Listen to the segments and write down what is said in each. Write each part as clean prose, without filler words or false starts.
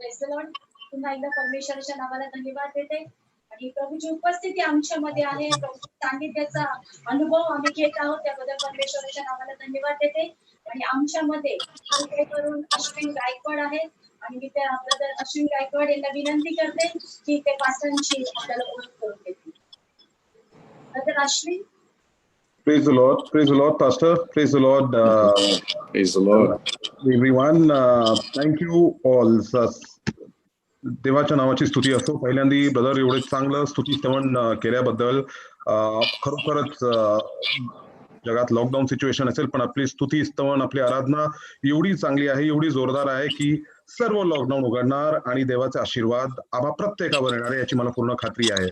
Praise the Lord. पुन्हा एकदा परमेश्वराच्या नावाला धन्यवाद देते आणि प्रभूची उपस्थिती आमच्यामध्ये आहे. प्रभूच्या सान्निध्याचा अनुभव आम्ही घेत आहोत, त्याबद्दल परमेश्वराच्या नावाला धन्यवाद देते. आणि आमच्यामध्ये करून अश्विन गायकवाड आहेत आणि मी त्या ब्रदर अश्विन गायकवाड यांना विनंती करते की ते पास्टरांची आपल्याला ओळख करून देतील. Brother Ashwin. Praise the Lord, Pastor. Praise the Lord. Praise the Lord. Everyone, thank you all. देवाच्या नावाची स्तुती असो. पहिल्यांदा ब्रदर एवढे चांगलं स्तुती स्तवन केल्याबद्दल खरोखरच जगात लॉकडाऊन सिच्युएशन असेल पण आपली स्तुती स्तवन आपली आराधना एवढी चांगली आहे, एवढी जोरदार आहे की सर्व लॉकडाऊन उघडणार आणि देवाचे आशीर्वाद आम्हा प्रत्येकावर येणार आहे याची मला पूर्ण खात्री आहे.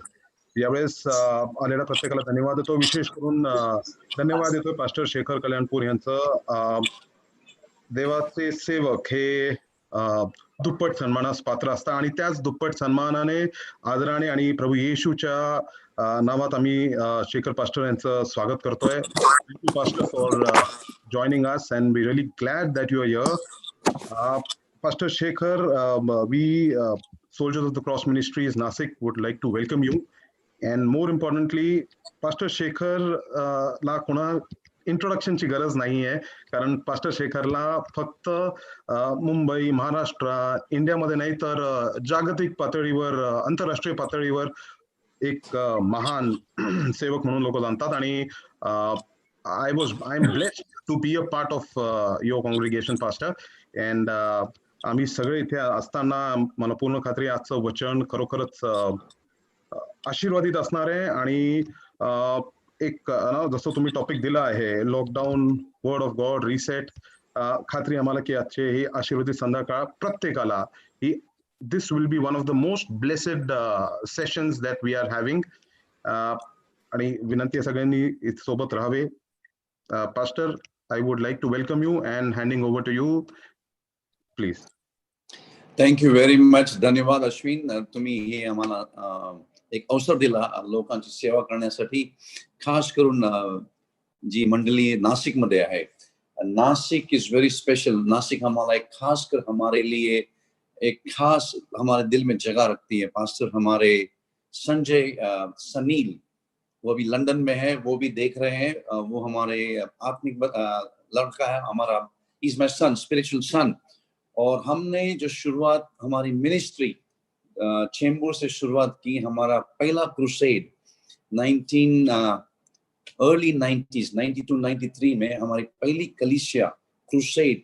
यावेळेस आलेल्या प्रत्येकाला धन्यवाद देतो. विशेष करून धन्यवाद देतोय पास्टर शेखर कल्याणपूर यांचं. देवाचे सेवक हे दुप्पट सन्मानास पात्र असतात आणि त्याच दुप्पट सन्मानाने आदराने आणि प्रभू येशूच्या नावात आम्ही शेखर पास्टर यांचं स्वागत करतोय. Thank you pastor for joining us and we really glad that you are here. Pastor Shekhar, we Soldiers of the Cross Ministries Nasik would like to welcome you, and more importantly, Pastor Shekhar ला कोणा इंट्रोडक्शनची गरज नाही आहे, कारण pastor शेखरला फक्त मुंबई, महाराष्ट्र, इंडियामध्ये नाही तर जागतिक पातळीवर, आंतरराष्ट्रीय पातळीवर एक महान सेवक म्हणून लोक जाणतात. आणि I am blessed to be a part of your congregation, Pastor, and आम्ही सगळे इथे असताना मला पूर्ण खात्री आजचं वचन खरोखरच आशीर्वादित असणार आहे. आणि एक जसं तुम्ही टॉपिक दिला आहे lockdown, word of God, reset, खात्री आम्हाला की आजचे ही आशीर्वादित संध्याकाळ प्रत्येकाला ही this will be one of the most blessed sessions that we are having. आणि विनंती आहे सगळ्यांनी सोबत राहावे. Pastor, I would like to welcome you and handing over to you, please. Thank you very much. धन्यवाद अश्विन, तुम्ही हे आम्हाला एक अवसर दिला लोकांची सेवा करण्यासाठी. खास करून जी मंडली नासिक मध्ये आहे. Nashik is very special. Nashik हमारा एक खास कर हमारे लिए एक खास हमारे दिल में जगह रखती है. पास्टर हमारे संजय सनील वो भी लंदन में है, वो भी देख रहे हैं. वो हमारे आत्मिक लड़का है हमारा. Is my son, spiritual son. और हमने जो शुरुआत हमारी मिनिस्ट्री चेंबूर से शुरुआत की. हमारा पहला क्रूसेड अर्ली 90s 92-93 में हमारी पहली कलीसिया क्रूसेड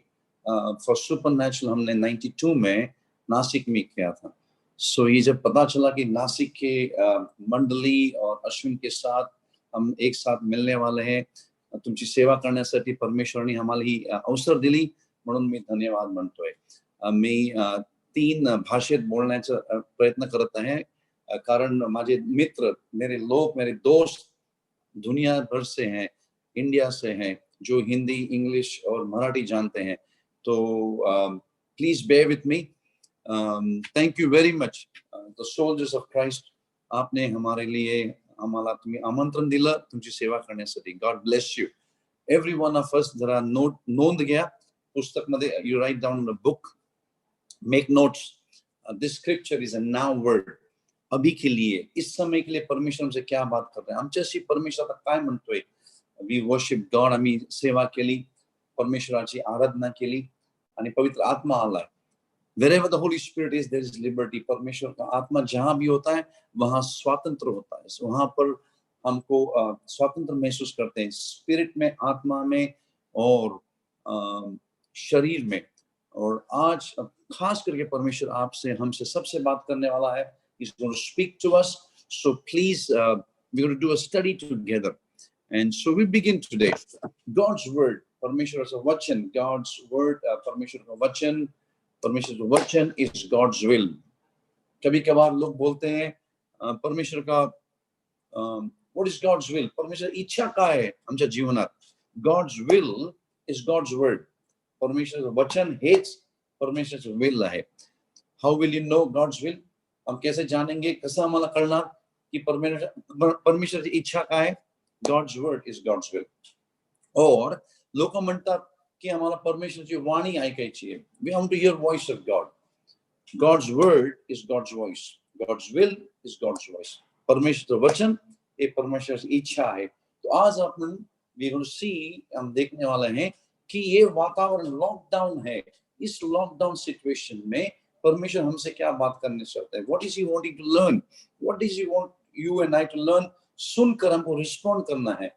फॉर सुपरनैचुरल हमने 92 में नासिक में किया था. सो ये जब पता चला कि नासिक के मंडली और अश्विन के साथ हम एक साथ मिलने वाले हैं, तुमची सेवा करण्यासाठी परमेश्वराने आम्हाला ही अवसर दिली, म्हणून मी धन्यवाद म्हणतोय. मी 3 भाषेत बोलण्याचा प्रयत्न करत आहे, कारण माझे मित्र, मेरे लोग, मेरे दोस्त दुनिया भर से हैं, इंडिया से हैं, जो हिंदी, इंग्लिश और मराठी जानते हैं. तो please bear with me. Thank you very much the soldiers of Christ. आपने हमारे लिए आम्हाला तुम्ही आमंत्रण दिलं तुमची सेवा करण्यासाठी. God bless you. Every one of us जरा नोंद घ्या पुस्तक मध्ये. You write down the book, make notes. This scripture is a now word. अभी के लिए, इस समय के लिए परमेश्वर हमसे क्या बात कर रहे हैं, आमच्याशी परमेश्वर आता काय म्हणतोय. We worship God. आम्ही सेवा केली, परमेश्वराची आराधना केली आणि पवित्र आत्मा आलाय. Wherever the Holy Spirit is, there is liberty. परमेश्वर का आत्मा जहां भी होता है वहां स्वातंत्र होता है. वहां पर हमको स्वातंत्र महसूस करते हैं, स्पिरिट में, आत्मा में और शरीर में. और आज खास करके परमेश्वर आपसे, हमसे सबसे बात करने वाला है. He's going to speak to us. So please, we're going to do a study together. And so we begin today. God's word, परमेश्वर का वचन, God's word, परमेश्वर का वचन, परमेश्वर का वचन is God's will. कभी कभार लोग बोलते हैं परमेश्वर का what is God's will? परमेश्वर इच्छा काय आहे आमच्या जीवनात. God's will is God's word. परमेश्वर का वचन हेच परमेश्वरचं will आहे. How will you know God's will? हम कैसे जानेंगे, कसं आम्हाला कळणार की परमेश्वराची इच्छा काय आहे. God's word is God's will. और लोक म्हणतात की आम्हाला परमेश्वराची वाणी ऐकायची आहे. We want to hear voice of God. God's word is God's voice. God's will is God's voice. परमेश्वर का वचन ये परमेश्वर की इच्छा है. तो आज अपन we will see, हम देखने वाले हैं कि ये वातावरण लॉकडाउन है. इस लॉकडाउन सिचुएशन में परमेश्वर हमसे क्या बात करने चाहते हैं. What is he wanting to learn? What does he want you and I to learn? सुनकर हमको रिस्पॉन्ड करना है.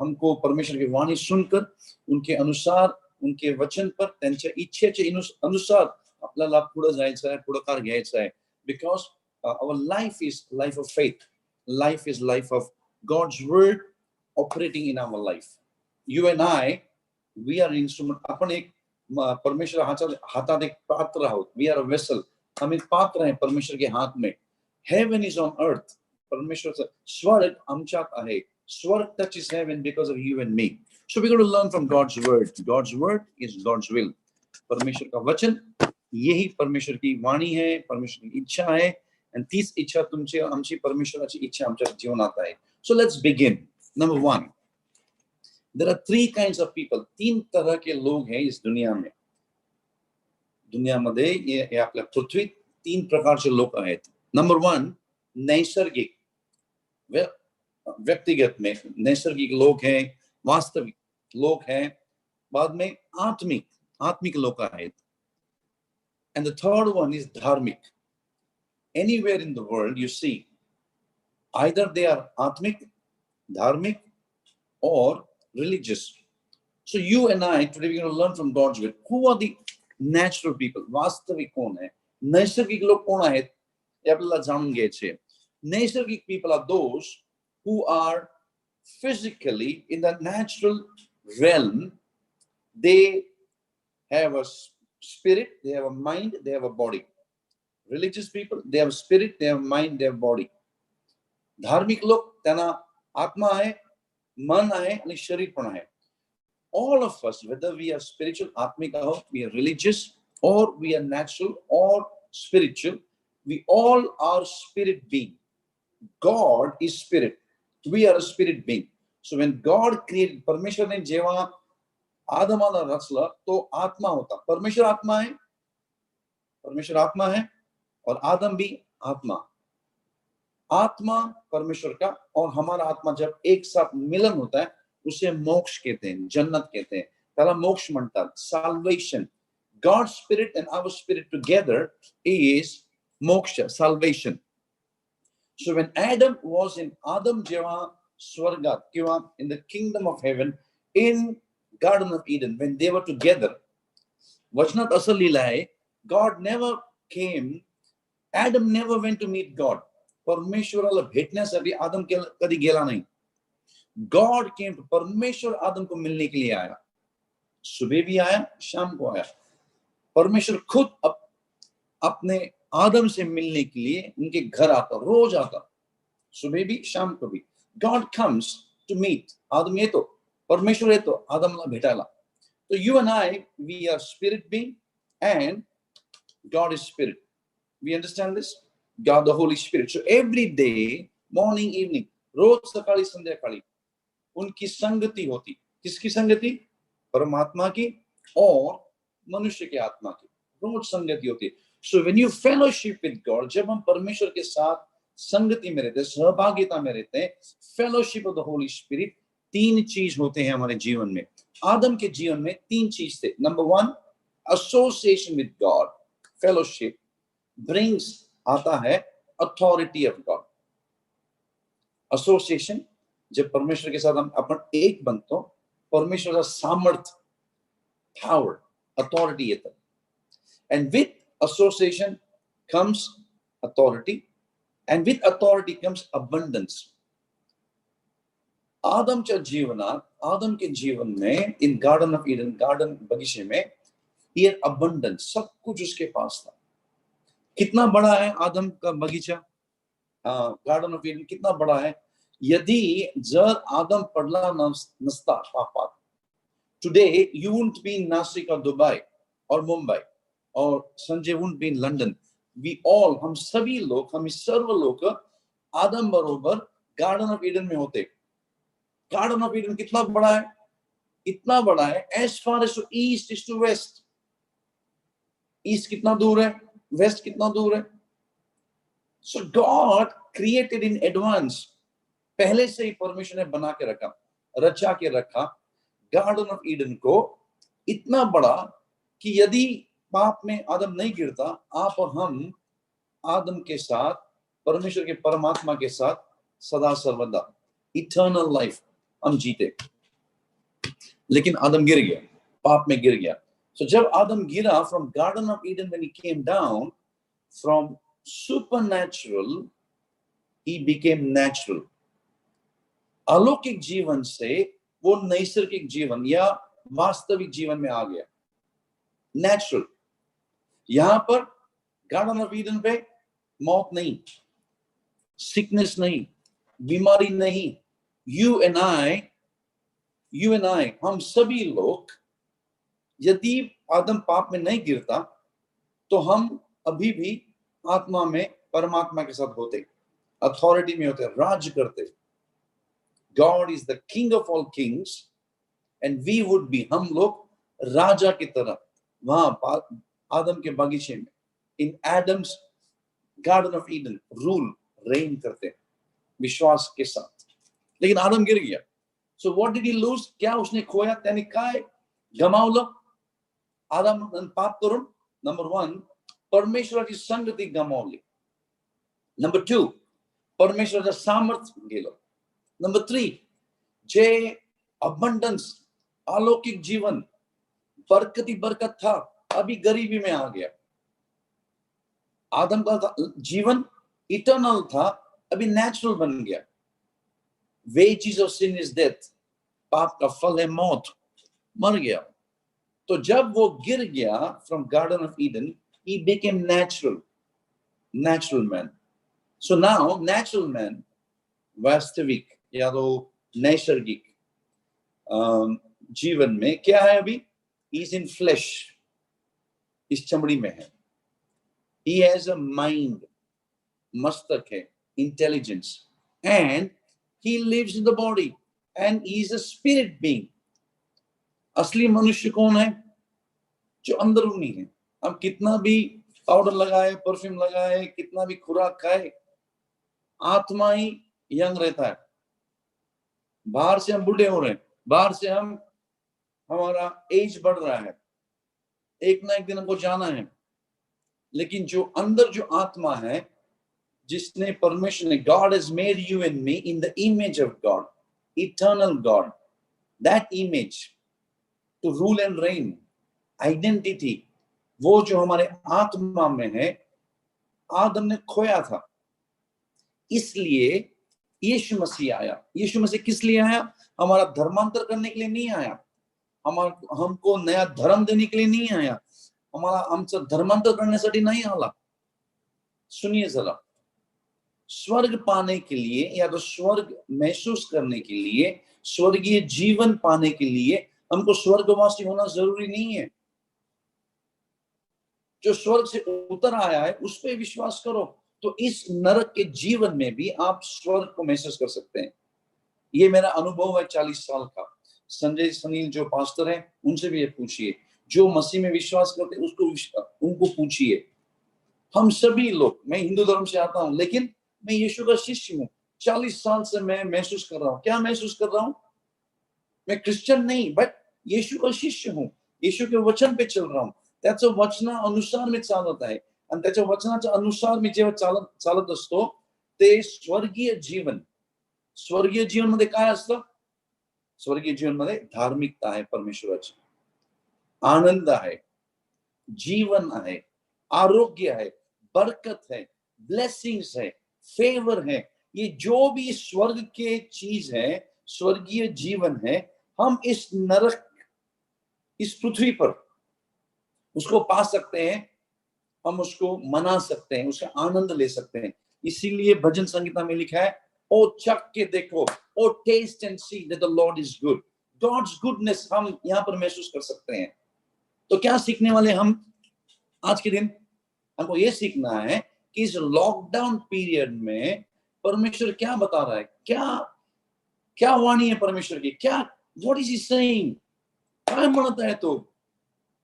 हमको परमेश्वर की वाणी सुनकर उनके अनुसार, उनके वचन पर त्यांच्या इच्छेचे अनुसार आपल्याला पुढे जायचं आहे, पुढाकार घ्यायचा आहे. Because our life is life of faith. Life is life of God's word operating in our life. You and I, we are instrument. आपण एक परमेश्वर हातात एक पात्र आहोत. We are a vessel. हम एक पात्र हैं परमेश्वर के हाथ में. Heaven is on earth. परमेश्वरचं स्वर्ग आमच्यात आहे. Swarg touches heaven because of you and me. So we're going to learn from God's word. God's word is God's will. परमेश्वर का वचन यही परमेश्वर की वाणी है, परमेश्वर की इच्छा है. And तीच इच्छा तुमची आमची परमेश्वराची इच्छा आमच्या जीवनात आहे. So let's begin. Number one, there are three kinds of people. तीन तरह के लोग हैं इस दुनिया में. दुनियामध्ये ये आपल्या पृथ्वीत तीन प्रकारचे लोक आहेत. Number one, नैसर्गिक. व्यक्तिगत में नैसर्गिक लोग हैं, वास्तविक लोग हैं. बाद में आत्मिक लोग आहेत. And the third one is dharmic. Anywhere in the world you see, either they are atmic, dharmic, or religious. So you and I today we're going to learn from God's word. Who are the natural people? वास्तविक कौन है? नैसर्गिक लोग कौन आहेत? हे आपल्याला जाणून घ्यायचे. Naisurgic people are those who are physically in the natural realm. They have a spirit, they have a mind, they have a body. Religious people, they have a spirit, they have a mind, they have a body. धार्मिक लोग त्यांना आत्मा आहे, मन आहे आणि शरीर पण आहे. All of us, whether we are spiritual, आत्मिक आहोत, we are religious, or we are natural or spiritual, we all are spirit being. God is spirit. We are a spirit being. So when God created, परमेश्वर ने जेव्हा आदमाला रचला तो आत्मा होता. परमेश्वर आत्मा है, परमेश्वर आत्मा है और आदम भी आत्मा. आत्मा परमेश्वर का और हमारा आत्मा जब एक साथ मिलन होता है उसे मोक्ष कहते हैं, जन्नत कहते हैं. त्याला मोक्ष म्हणतात. Salvation. God's spirit and our spirit together is moksha, salvation. So when Adam was in Adam Jeva Swargat, kiva in the kingdom of heaven, in Garden of Eden, when they were together, Vachnat asal leela hai, God never came, Adam never went to meet God. परमेश्वराला भेटण्यासाठी आदम कधी गेला नाही. God came to, परमेश्वर आदम को मिलने के लिए आया. सुबह भी आया, शाम को आया. परमेश्वर खुद अपने आदम से मिलने के लिए उनके घर आता, रोज आता, सुबह भी शाम को भी. God comes to meet. आदम ये तो परमेश्वर है तो आदमला भेटायला. So you and I, we are spirit being and God is spirit. We understand this? God the Holy Spirit. So every day, morning, evening, रोज सकाळी संध्याकाळी उनकी संगति होती. किसकी संगति? परमात्मा की और मनुष्य की आत्मा की रोज संगति होती. So when you fellowship with God, जब हम परमेश्वर के साथ संगति में रहते हैं, सहभागिता में रहते हैं, fellowship of the Holy Spirit, तीन चीज होते हैं हमारे जीवन में. आदम के जीवन में तीन चीज थे. Number one, association with God, fellowship brings आता है authority of God. Association, जब परमेश्वर के साथ हम अपन एक बनते हो, परमेश्वर का सामर्थ, power, authority येता. And with association comes authority, and with authority comes abundance. आदम के जीवन में in Garden of Eden, garden बगीचे में, he had abundance, सब कुछ उसके पास था. कितना बड़ा है आदम का बगीचा, गार्डन ऑफ ईडन कितना बड़ा है. यदि जर आदम पडला नसता पापात, today you wouldn't be in Nasik or Dubai or Mumbai, or Sanjay wouldn't be in London. We all, हम सभी लोग, हम सर्व लोग आदम बरोबर गार्डन ऑफ ईडन में होते. गार्डन ऑफ ईडन कितना बड़ा है? इतना बड़ा है as far as to east is to west. East कितना दूर है? वेस्ट कितना दूर है? सो गॉड क्रिएटेड इन एडवांस, पहले से ही परमेश्वर ने बना के रखा, रचा के रखा गार्डन ऑफ ईडन को इतना बड़ा कि यदि पाप में आदम नहीं गिरता, आप और हम आदम के साथ, परमेश्वर के परमात्मा के साथ सदा सर्वदा इटर्नल लाइफ हम जीते। लेकिन आदम गिर गया, पाप में गिर गया। So जब आदम गिरा from Garden of Eden, when he came down from supernatural, he became natural. अलौकिक जीवन से वो नैसर्गिक जीवन या वास्तविक जीवन में आ गया, नेचुरल। यहां पर गार्डन ऑफ ईडन पे मौत नहीं, सिकनेस नहीं, बीमारी नहीं। यू एंड आई, हम सभी लोग, यदि आदम पाप में नहीं गिरता तो हम अभी भी आत्मा में परमात्मा के साथ होते, अथॉरिटी में होते, राज करते। God is the king of all kings and we would be, हम लोग राजा की तरह वहां आदम के बगीचे में, in Adam's garden of Eden, rule reign करते विश्वास के साथ। लेकिन आदम गिर गया। So what did he lose? क्या उसने खोया? त्याने काय गमावलं? आदम पाप करून नंबर 1 परमेश्वराची संगती गमावली, नंबर 2 परमेश्वराचं सामर्थ्य गेलं, नंबर 3 जे अबंडन्स अलौकिक जीवन बरकती बरकत था अभी गरीबी में आ गया। आदम का जीवन इटर्नल था, अभी नेचुरल बन गया। Wages of sin is death, पाप का फल है मौत, मर गया। तो जब वो गिर गया from garden of Eden, he became natural man. So now natural man, वास्तविक या तो नैसर्गिक जीवन में क्या है? अभी is in flesh, इस चमड़ी में है। he has a mind, मस्तक है, intelligence, and he lives in the body and he is a spirit being. असली मनुष्य कौन है? जो अंदरूनी है। हम कितना भी पाउडर लगाए, परफ्यूम लगाए, कितना भी खुराक खाए, आत्मा ही यंग रहता है। बाहर से हम बूढ़े हो रहे हैं, बाहर से हमारा एज बढ़ रहा है, एक ना एक दिन हमको जाना है। लेकिन जो अंदर जो आत्मा है, जिसने परमेश्वर ने, God has made you and me in the image of God, eternal God, that image to rule and reign, identity, वो जो हमारे आत्मा में है, आदम ने खोया था। इसलिए यीशु मसीह आया। यीशु मसीह किस लिए आया? हमारा धर्मांतर करने के लिए नहीं आया, हमको नया धर्म देने के लिए नहीं आया, आमचं धर्मांतर करण्यासाठी नहीं आला। सुनिए जरा, स्वर्ग पाने के लिए या तो स्वर्ग महसूस करने के लिए, स्वर्गीय जीवन पाने के लिए हमको स्वर्गवासी होना जरूरी नहीं है। जो स्वर्ग से उतर आया है उस पर विश्वास करो, तो इस नरक के जीवन में भी आप स्वर्ग को महसूस कर सकते हैं। ये मेरा अनुभव है 40 साल का। संजय सनील जो पास्टर है, उनसे भी ये पूछिए, जो मसीह में विश्वास करते हैं उनको पूछिए। हम सभी लोग, मैं हिंदू धर्म से आता हूं लेकिन मैं यीशु का शिष्य हूं। 40 साल से मैं महसूस कर रहा हूं। क्या महसूस कर रहा हूं? मैं क्रिश्चियन नहीं, बट यीशु का शिष्य हूं, यीशु के वचन पे चल रहा हूं, त्याच्या वचनानुसार मी चालत आहे। आणि त्याच्या वचनाच्या अनुसार मी जेव्हा चालत असतो, ते स्वर्गीय जीवन मध्ये काय असतं? स्वर्गीय जीवन मध्ये धार्मिकता आहे, परमेश्वराची आनंद आहे, जीवन आहे, आरोग्य है, बरकत है, ब्लेसिंग्स है, फेवर है। ये जो भी स्वर्ग के चीज है, स्वर्गीय जीवन है, हम इस नरक, इस पृथ्वी पर उसको पा सकते हैं, हम उसको मना सकते हैं, उसका आनंद ले सकते हैं। इसीलिए भजन संगीता में लिखा है, ओ चख के देखो, O taste and see that the Lord is good. God's goodness हम यहाँ पर महसूस कर सकते हैं। तो क्या सीखने वाले हम आज के दिन? हमको ये सीखना है कि इस लॉकडाउन पीरियड में परमेश्वर क्या बता रहा है, क्या वाणी है परमेश्वर की, क्या, व्हाट इज ही सेइंग, काय म्हणत आहे तो,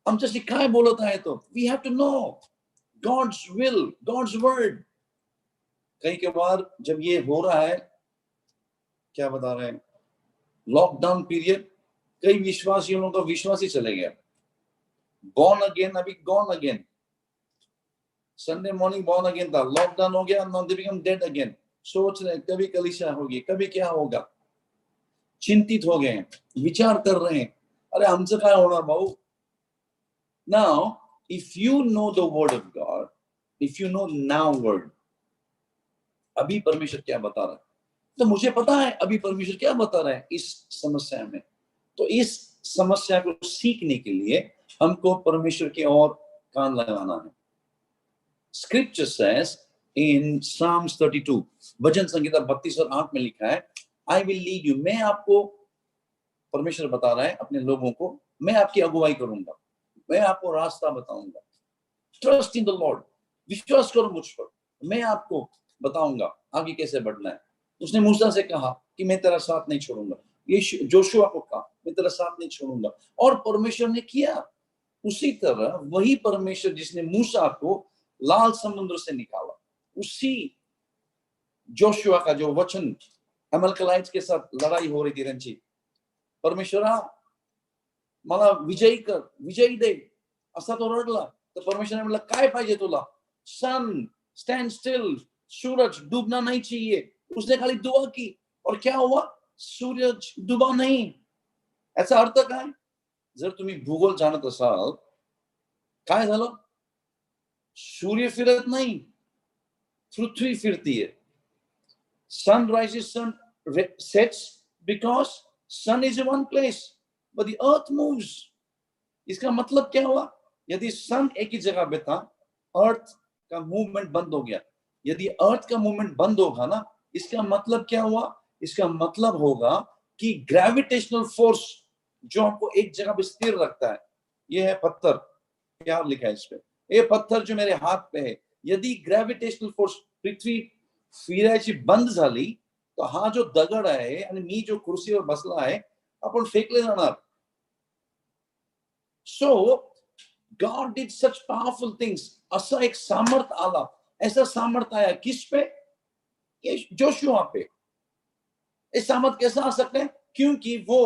आमच्याशी काय बोलत आहे तो। We have to know God's will, God's word. कई के बार जब ये हो रहा है, क्या बता रहे हैं, लॉकडाउन पीरियड, कई विश्वासियों का विश्वास ही चले गया. बॉर्न अगेन, अभी gone again. Sunday morning born again था, लॉकडाउन हो गया, now they become dead again. सोच रहे कभी कलीसिया होगी, कभी क्या होगा, चिंतित हो गए हैं, विचार कर रहे हैं, अरे हमसे क्या होना भाऊ. Now, if you know the word of God, if you know now word, अभी परमेश्वर क्या बता रहा है, तो मुझे पता है अभी परमेश्वर क्या बता रहा है इस समस्या में. तो इस समस्या को सीखने के लिए हमको परमेश्वर की ओर कान लगाना है. Scripture says in Psalms 32, भजन संहिता 32 और 8 में लिखा है, I will lead you. मैं आपको, परमेश्वर बता रहा है अपने लोगों को, मैं आपकी अगुवाई करूंगा, मैं आपको रास्ता बताऊंगा. ट्रस्ट इन द लॉर्ड, विश्वास करो मुझ पर, मैं आपको बताऊंगा आगे कैसे बढ़ना है. उसने मूसा से कहा कि मैं तेरा साथ नहीं छोड़ूंगा. ये जोशुआ को कहा मैं तेरा साथ नहीं छोड़ूंगा, और परमेश्वर ने किया. उसी तरह वही परमेश्वर जिसने मूसा को लाल समुद्र से निकाला, उसी जोशुआ का जो वचन अमलकलाइट्स के साथ लड़ाई हो रही थी, रंजी परमेश्वरा मला विजयी कर, विजयी दे, असा तो रडला. तर परमेश्वराने म्हटलं काय पाहिजे तुला. सन स्टैंड स्टिल, सूरज डूबना नहीं चाहिए. उसने खाली दुआ की और क्या हुआ, सूरज डूबा नहीं. याचा अर्थ काय, जर तुम्ही भूगोल जाणत असाल, काय झालं, सूर्य फिरत नाही, पृथ्वी फिरती है. सन rises, sun sets because sun is in one place, but the earth moves. इसका मतलब क्या हुआ, यदि सन एक ही जगह पे था, अर्थ का मूवमेंट बंद हो गया. यदि अर्थ का मूवमेंट बंद होगा ना, इसका मतलब क्या हुआ, इसका मतलब होगा कि ग्रेविटेशनल फोर्स जो हमको एक जगह पे स्थिर रखता है, ये है पत्थर, क्या लिखा है इस पे, ये पत्थर जो मेरे हाथ पे है, यदि ग्रेविटेशनल फोर्स पृथ्वी फिरायची बंद झाली, तो हा जो दगड आहे आणि मी जो खुर्चीवर बसला आहे, आपण फेकले जाणार. So God did such powerful things. असा एक सामर्थ आला, ऐसा सामर्थ आया किस पे, ये जोशुआ पे. ये सामर्थ कैसा आ सकता है, क्योंकि वो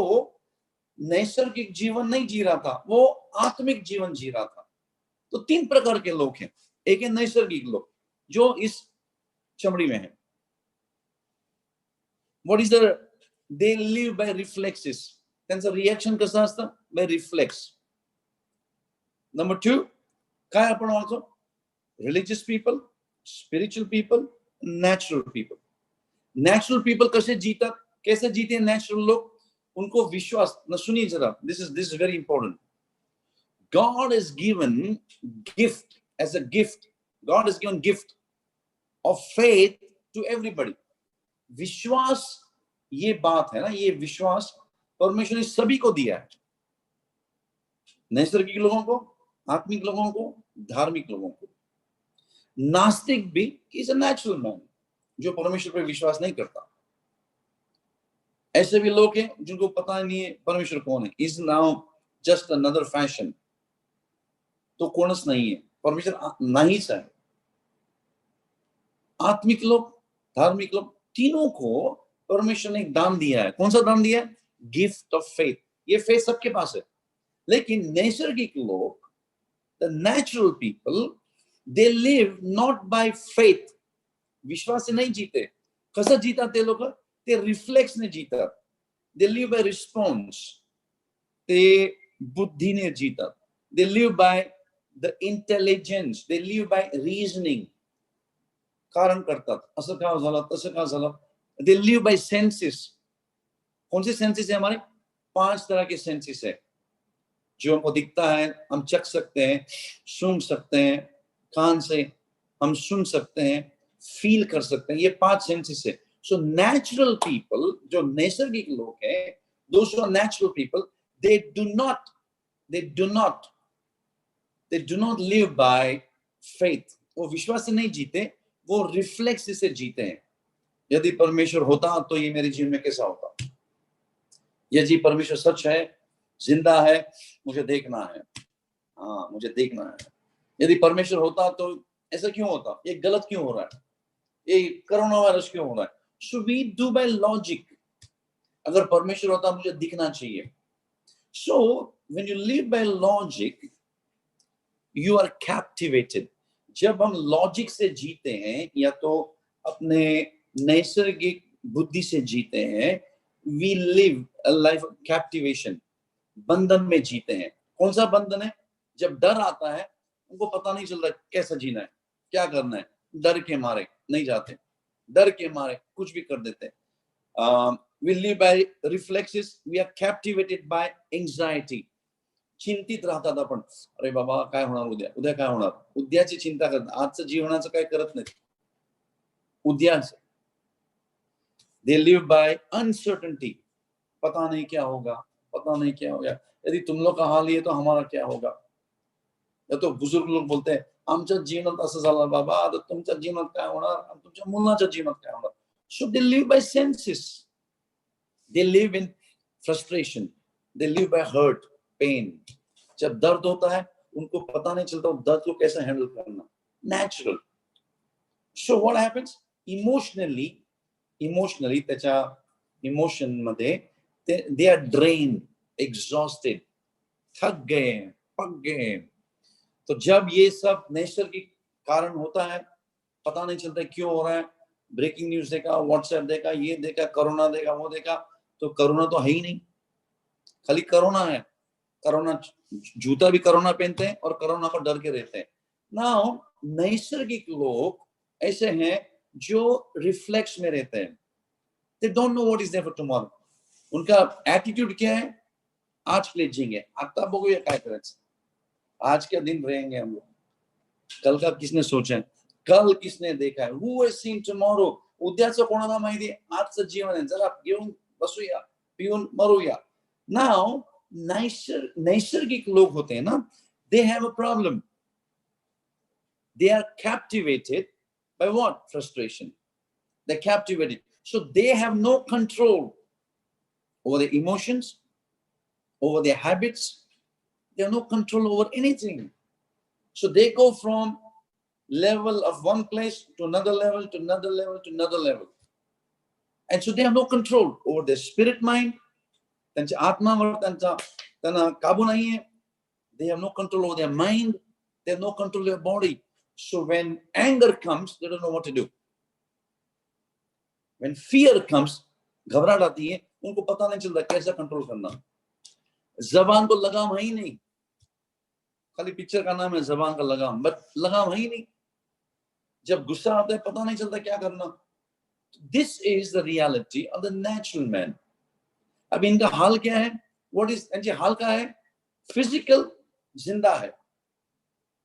नैसर्गिक जीवन नहीं जी रहा था, वो आत्मिक जीवन जी रहा था. तो तीन प्रकार के लोग हैं. एक है नैसर्गिक लोग जो इस चमड़ी में है. What is the, they live by reflexes. त्यांचं रिएक्शन कसं असतं, by reflex. Number 2, काय आपण म्हणतो, religious people, spiritual people, natural people. Natural people कैसे जीतात, कैसे जीते हैं natural लोग, उनको विश्वास न. सुनिए जरा, this is very important. God has given gift as a gift. God has given gift of faith to everybody. विश्वास, ये बात है ना, ये विश्वास परमेश्वर ने सभी को दिया है. नैसर्गिक लोगों को, आत्मिक लोगों को, धार्मिक लोगों को. नास्तिक भी इज अ नेचुरल मैन, जो परमेश्वर पर विश्वास नहीं करता. ऐसे भी लोग हैं जिनको पता नहीं है परमेश्वर कौन है. Is now just another fashion. तो कोणच नहीं है, परमेश्वर नाहीच है. आत्मिक लोग, धार्मिक लोग, तीनों को परमेश्वर ने एक दान दिया है. कौन सा दान दिया है, गिफ्ट ऑफ फेथ. ये फेथ सबके पास है. लेकिन नैसर्गिक लोग, the natural people, they live not by faith. विश्वास से नहीं जीते. कसं जीता ते लोक, ते रिफ्लेक्स ने जीतात. they live by response. ते बुद्धीने जीतात. they live by the intelligence. they live by reasoning. कारण करतात, असं का झालं, तसं का झालं. they live by senses. कौन से सेंसेस है हमारे, 5 तरह के सेंसेस है. जो हमको दिखता है, हम चख सकते हैं, सूंघ सकते हैं, कान से हम सुन सकते हैं, फील कर सकते हैं. ये 5 सेंसेस है. सो नेचुरल पीपल, जो नैसर्गिक लोग हैं, those who are natural people, they do not live by faith. वो विश्वास से नहीं जीते, वो रिफ्लेक्स से जीते हैं. यदि परमेश्वर होता तो ये मेरे जीवन में कैसा होता. यदि परमेश्वर सच है, जिंदा है, मुझे देखना है, हाँ मुझे देखना है. यदि परमेश्वर होता तो ऐसा क्यों होता, ये गलत क्यों हो रहा है, ये कोरोना वायरस क्यों हो रहा है. So we do by logic. अगर परमेश्वर होता मुझे दिखना चाहिए. So when you live by logic you are captivated. जब हम लॉजिक से जीते हैं या तो अपने नैसर्गिक बुद्धि से जीते हैं, we live a life of captivation. बंधन में जीते हैं. कौन सा बंधन है? जब डर आता है उनको पता नहीं चल रहा कैसा जीना है, क्या करना है. डर के मारे नहीं जाते, डर के मारे कुछ भी कर देते. We live by reflexes. We are captivated by anxiety. चिंतित राहतात आपण. अरे बाबा काय होणार उद्या, उद्या काय होणार, उद्याची चिंता करतात. आजचं जीवनाचं काय करत नाही, उद्याचं. They live by uncertainty. पता नहीं क्या होगा, पता नहीं क्या होगा. यदि तुम लोग का हाल ये तो हमारा क्या होगा. या तो बुजुर्ग लोग बोलते हैं आमच्या जीवनात असं झालं बाबा, आता तुमच्या जीवनात काय होणार, तुमच्या मुलाच्या जीवनात काय होणार. So they live by senses. They live in frustration. They live by hurt, pain. जब दर्द होता है उनको पता नहीं चलता दर्द को कैसे हैंडल करना. Natural. So what happens? Emotionally त्याच्या इमोशन मध्ये they are drained, exhausted, थक गए, पक गए. तो जब ये सब नैसर्गिक कारण होता है, पता नहीं चलता क्यों हो रहा है. ब्रेकिंग न्यूज देखा, व्हाट्सएप देखा, ये देखा, कोरोना देखा, वो देखा, तो कोरोना तो है ही नहीं, खाली कोरोना है. कोरोना जूता भी कोरोना पहनते हैं और कोरोना को डर के रहते हैं. नाउ नैसर्गिक लोग ऐसे हैं जो रिफ्लेक्स में रहते हैं. They don't know what is there for tomorrow. उनका एटीट्यूड क्या है, आज के लिए जिंगे, आता बघूया काय करायचं, आज के दिन रहेंगे हम लोग, कल का किसने सोचा है, कल किसने देखा है. Who has seen tomorrow. उद्याचं कोणाला माहिती आहे, आजचं जीवन आहे, जरा घेऊन बसूया, पिऊन मरूया. नाउ नैसर्गिक लोग होते हैं ना, they have a problem. They are captivated by what? Frustration. They're captivated. So they have no control over their emotions, over their habits. They have no control over anything. So they go from level of one place to another level, to another level, to another level. And so they have no control over their spirit mind. त्यांच्या आत्मावर त्यांना काबू नाही आहे. They have no control over their mind. They have no control over their body. So when anger comes, they don't know what to do. When fear comes, घबराहट आती है, उनको पता नहीं चलता कैसा कंट्रोल करना. जबान को लगाम है ही नहीं. खाली पिक्चर का नाम है जबान का लगाम, बट लगाम है ही नहीं. जब गुस्सा आता है पता नहीं चलता क्या करना. This is the reality of the natural man. अब इनका हाल क्या है? What is इनके हाल का है? Physical जिंदा है,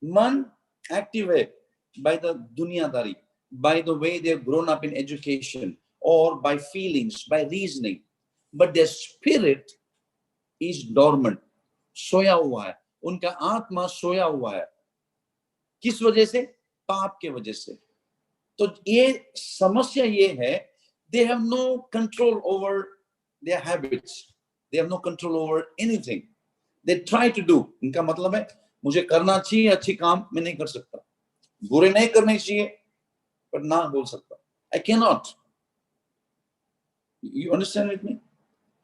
मन active है by the दुनियादारी, by the way they have grown up in education, or by feelings, by reasoning. But their spirit is dormant, सोया हुआ है. उनका आत्मा सोया हुआ है. किस वजह से? पाप के वजह से. तो ये समस्या ये है, they have no control over their habits. They have no control over anything. They try to do. इनका मतलब है मुझे करना चाहिए अच्छी काम, मैं नहीं कर सकता. बुरे नहीं करने चाहिए पर ना बोल सकता. I cannot. You understand with me?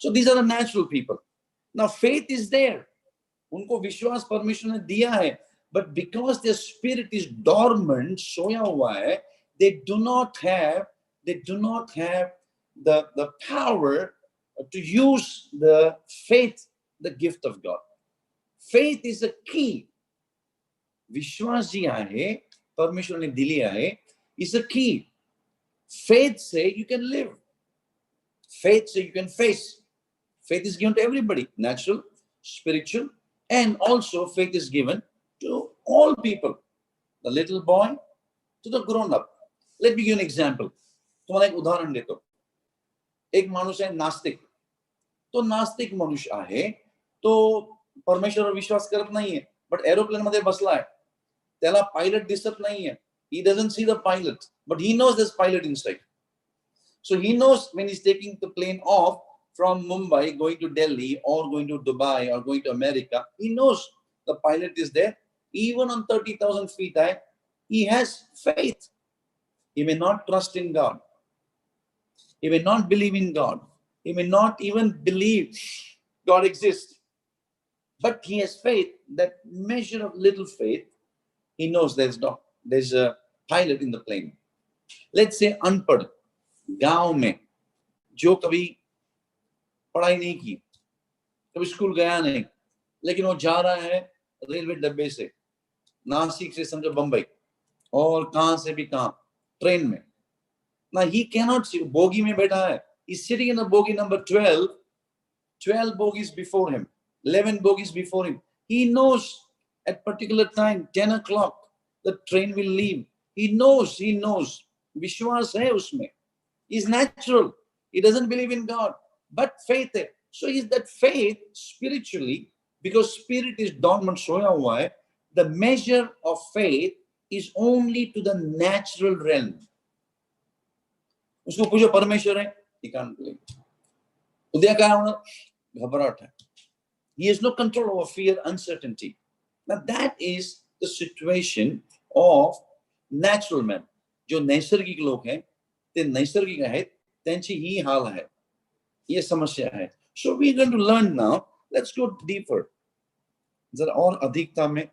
So these are the natural people. Now faith is there. उनको विश्वास परमेश्वर ने दिया है, but because their spirit is dormant, सोया हुआ है, they do not have the power to use the faith, the gift of God. Faith is a key. विश्वास जी आहे, परमेश्वर ने दिली आहे, is a key. Faith say you can live. Faith say you can face. Faith is given to everybody, natural, spiritual, and also faith is given to all people, the little boy to the grown up. Let me give you an example. तुम्हाला एक उदाहरण देतो. एक माणूस आहे नास्तिक. तो नास्तिक मनुष्य आहे, तो परमेश्वरावर विश्वास करत नाहीये, बट एरोप्लेन मध्ये बसला आहे. त्याला पायलट दिसत नाहीये. He doesn't see the pilot, but he knows there's pilot inside. So he knows when he's taking the plane off from Mumbai, going to Delhi or going to Dubai or going to America, he knows the pilot is there. Even on 30,000 feet high, he has faith. He may not trust in God. He may not believe in God. He may not even believe God exists. But he has faith, that measure of little faith. He knows there's a pilot in the plane. Let's say अनपढ़ गांव में जो कभी पढ़ाई नहीं की, कभी school गया नहीं, लेकिन वो जा रहा है रेलवे डब्बे से, नासिक से समझो बंबई, और कहां से भी कहां, ट्रेन में. Now he cannot see, bogie में बैठा है, he's sitting in the bogie number 12 bogies before him, 11 bogies before him. He knows at particular time 10 o'clock the train will leave. He knows. विश्वास है उसमें. He's natural. He doesn't believe in God, but faith है. So is that faith spiritually, because spirit is dormant, सोया हुआ है, the measure of faith is only to the natural realm. उसको पूछो परमेश्वर है, he can't believe. उद्या क्या होना, घबराहट है. He has no control over fear, uncertainty. Now that is the situation of natural man. जो नैसर्गिक लोग हैं, ते नैसर्गिक आहेत, त्यांची ही हाल है, ये समस्या है. So we are going to learn now. Let's go deeper. जरा और अधिकता में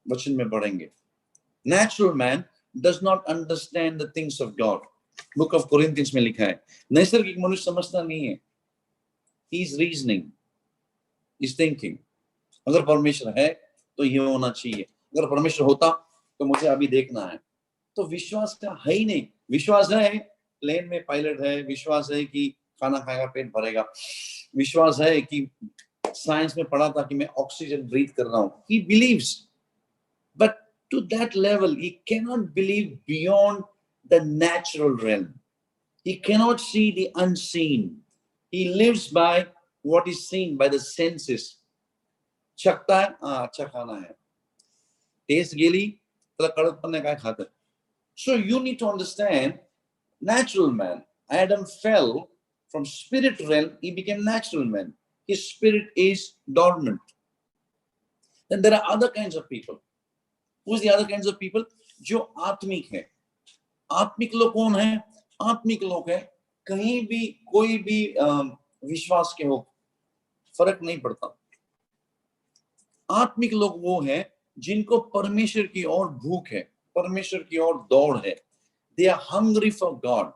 वचन में बढ़ेंगे. Natural man does not understand the things of God. Book of Corinthians में लिखा है, नैसर्गिक मनुष्य समझता नहीं है. He is reasoning, he is thinking. अगर परमेश्वर है तो ये होना चाहिए, अगर परमेश्वर होता तो मुझे अभी देखना है. तो विश्वास का है ही नहीं. विश्वास है प्लेन में पायलट है, विश्वास है कि खाना खाएगा पेट भरेगा, विश्वास है कि साइंस में पढ़ा था कि मैं ऑक्सीजन ब्रीथ कर रहा हूं. He believes, but to that level he cannot believe beyond the natural realm. He cannot see the unseen. He lives by what is seen by the senses. चखता है, अच्छा खाना है, टेस्ट गेली तर कड़कपणे काय खातं. So you need to understand, natural man, Adam fell from spirit realm, he became natural man. His spirit is dormant. Then there are other kinds of people. Who's the other kinds of people? जो आत्मिक है. आत्मिक लोग कौन है? आत्मिक लोग है कहीं भी कोई भी विश्वास के हो, फर्क नहीं पड़ता. आत्मिक लोग वो हैं जिनको परमेश्वर की ओर भूख है, परमेश्वर की ओर दौड़ है. They are hungry for God.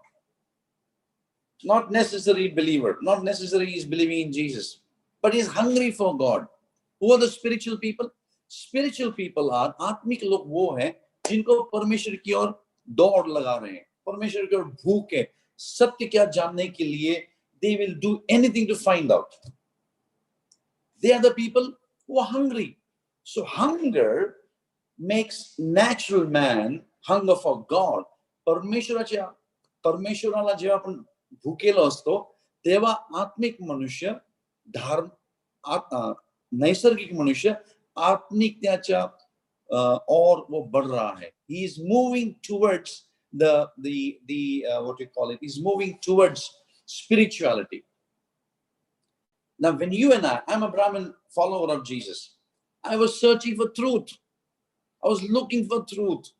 Not necessarily believer, not necessarily is believing in Jesus, but is hungry for God. Who are the spiritual people? Spiritual people are, आत्मिक लोग वो हैं जिनको परमेश्वर की ओर दौड़ लगा रहे हैं, परमेश्वर की ओर भूख है, सत्य क्या जानने के लिए. They will do anything to find out. They are the people who are hungry. So hunger makes natural man hunger for God. परमेश्वराला जेव्हा आपण भुकेलो असतो तेव्हा आत्मिक मनुष्य नैसर्गिक मनुष्य आत्मिकतेच्या और वो बढ़ रहा है. He is moving towards the what you call it, he's moving towards spirituality. Now when you and I'm a Brahmin follower of Jesus, I was searching for truth. I was looking for truth.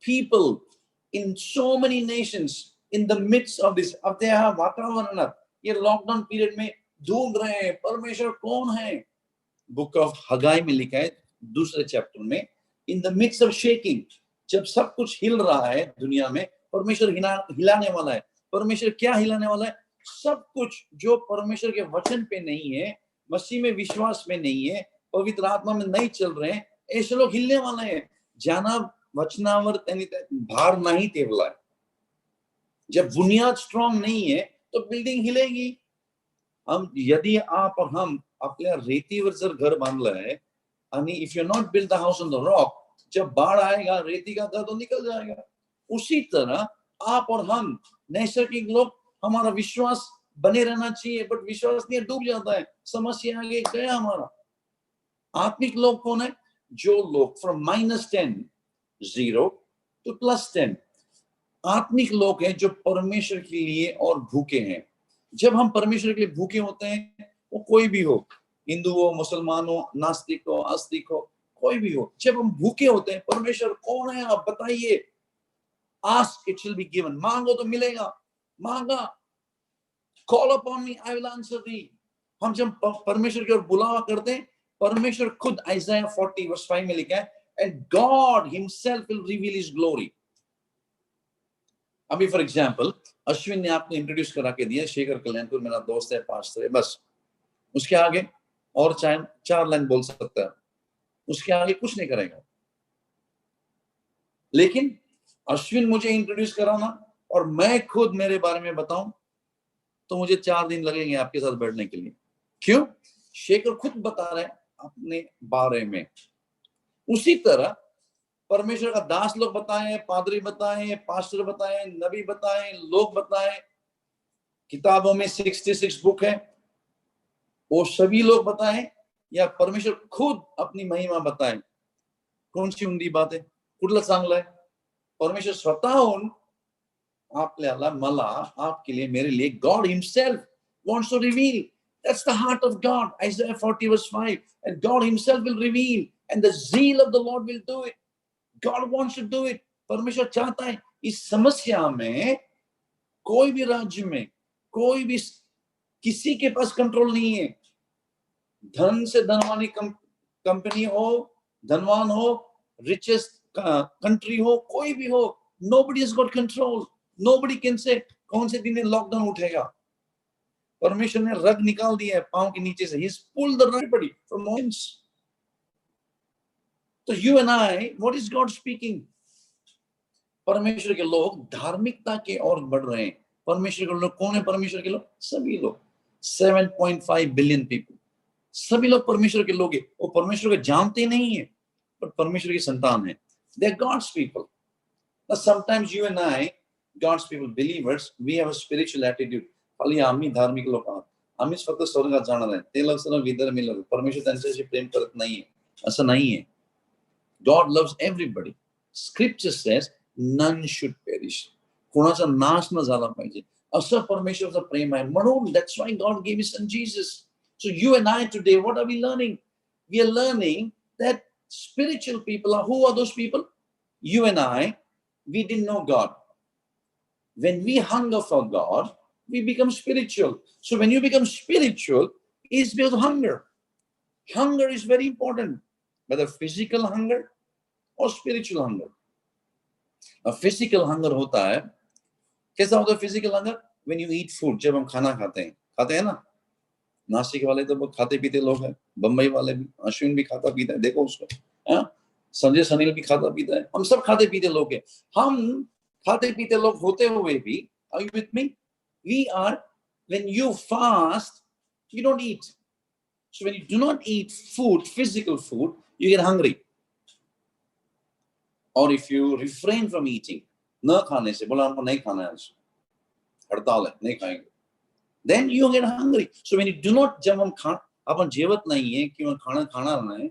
People in so many nations in the midst of this, अब ते यहाँ वातावरण ये lockdown period में ढूंढ रहे हैं परमेश्वर कौन है. बुक ऑफ हगाई में लिखा है दूसरे चैप्टर में, in the midst of shaking, जब सब कुछ हिल रहा है दुनिया में, परमेश्वर हिलाने वाला है. परमेश्वर क्या हिलाने वाला है? सब कुछ जो परमेश्वर के वचन पे नहीं है, मसीह में विश्वास में नहीं है, पवित्र आत्मा में नहीं चल रहे हैं, ऐसे लोग हिलने वाले हैं. ज्यादा वचनावर भार नहीं टेबला है. जब बुनियाद स्ट्रॉन्ग नहीं है तो बिल्डिंग हिलेगी. हम यदि आप और हम आपल्या रेतीवर जर घर बांधलं है आणि if you not build the house on the rock, जब बाढ़ आएगा रेती का घर तो निकल जाएगा. उसी तरह आप और हम नैसर्गिक लोग, हमारा विश्वास बने रहना चाहिए, बट विश्वास नहीं डूब जाता है, समस्या आगे गया हमारा. आत्मिक लोग कौन है? जो लोग फ्रॉम -10 0 टू +10 आत्मिक लोग हैं जो परमेश्वर के लिए और भूखे हैं. जब हम परमेश्वर के लिए भूखे होते हैं, वो कोई भी हो, हिंदू हो, मुसलमान हो, नास्तिक हो, आस्तिक हो, कोई भी हो, जब हम भूखे होते हैं, परमेश्वर कौन है आप बताइए, ask it will be given, मांगो तो मिलेगा, मांगा, call upon me I will answer थी। हम जब परमेश्वर की ओर बुलावा करते हैं, परमेश्वर खुद, आइज़ाया 40:5 में लिखा है, and God himself will reveal his glory. अभी फॉर एग्जांपल अश्विन ने आपको इंट्रोड्यूस करा के दिया, शेखर कल्याणपुर मेरा दोस्त है, पास्टर है, बस उसके आगे और चाहे 4 लाइन बोल सकता है, उसके आगे कुछ नहीं करेगा। लेकिन अश्विन मुझे इंट्रोड्यूस कराना और मैं खुद मेरे बारे में बताऊं तो मुझे 4 दिन लगेंगे आपके साथ बैठने के लिए। क्यों? शेखर खुद बता रहे हैं अपने बारे में। उसी तरह परमेश्वर का दास लोग बताएं, पादरी बताएं, पास्टर बताएं, नबी बताएं, लोग बताएं, किताबों में 66 बुक है, वो सभी लोग बताएं, या परमेश्वर खुद अपनी महिमा बताएं, कौन सी उंडी बात है, कुठलं चांगलं है? परमेश्वर स्वतःहून आपल्याला, मला, आपके लिए, मेरे लिए, God himself wants to reveal. That's the heart of God. Isaiah 40:5. And God himself will reveal, and the zeal of the Lord will do it. God wants to do it. परमेश्वर चाहता है। इस समस्या में कोई भी राज्य में, कोई भी किसी के पास कंट्रोल नहीं है। धन से धनवानी कंपनी हो, धनवान हो, रिचेस्ट कंट्री हो, कोई भी हो, nobody has got control. Nobody can say कौन से दिन में लॉकडाउन उठेगा। परमेश्वर ने रग निकाल दिया है पांव के नीचे से। He's pulled the everybody from mountains. तो you and I, what is God speaking? परमेश्वर के लोग धार्मिकता के ओर बढ़ रहे हैं। परमेश्वर के लोग कौन है? परमेश्वर के लोग सभी लोग, 7.5 बिलियन पीपल, सभी लोग परमेश्वर के लोग हैं। वो परमेश्वर को जानते नहीं है, पर परमेश्वर की संतान है। They are God's people. Now sometimes you and I, God's people, believers, we have a spiritual attitude. खाली आम्ही धार्मिक लोक आहोत, आम्हीच फक्त स्वर्गात जाणार आहे, ते लोक सर्व विधर्मी लोक, परमेश्वर त्यांच्याशी प्रेम करत नाहीये, असं नाहीये. God loves everybody. Scripture says none should perish. कोणाचा नाश न झाला पाहिजे, असं परमेश्वरचं प्रेम आहे. म्हणून that's why God gave his son Jesus. So you and I today, what are we learning? We are learning that spiritual people are, who are those people? You and I, we didn't know God. When we hunger for God, we become spiritual. So when you become spiritual, it's because of hunger. Hunger is very important, whether physical hunger or spiritual hunger. A physical hunger होता है, कैसा होता है physical hunger? When you eat food, जब हम खाना खाते हैं ना, नासिक वाले तो बहुत खाते पीते लोग हैं, बम्बई वाले भी, अश्विन भी खाता पीता है, देखो उसको, संजय सनील भी खाता पीता है, हम सब खाते पीते लोग हैं। हम खाते पीते लोग होते हुए भी, are you with me? We are, when you fast, you don't eat. So when you do not eat food, physical food, you get hungry. Or if you refrain from eating, न खाने से, बोला हमको नहीं खाना है, हड़ताल है, नहीं खाएंगे, then you get hungry. So when you do not, जब हम अपन जेवत नहीं है कि खाना खाना नहीं,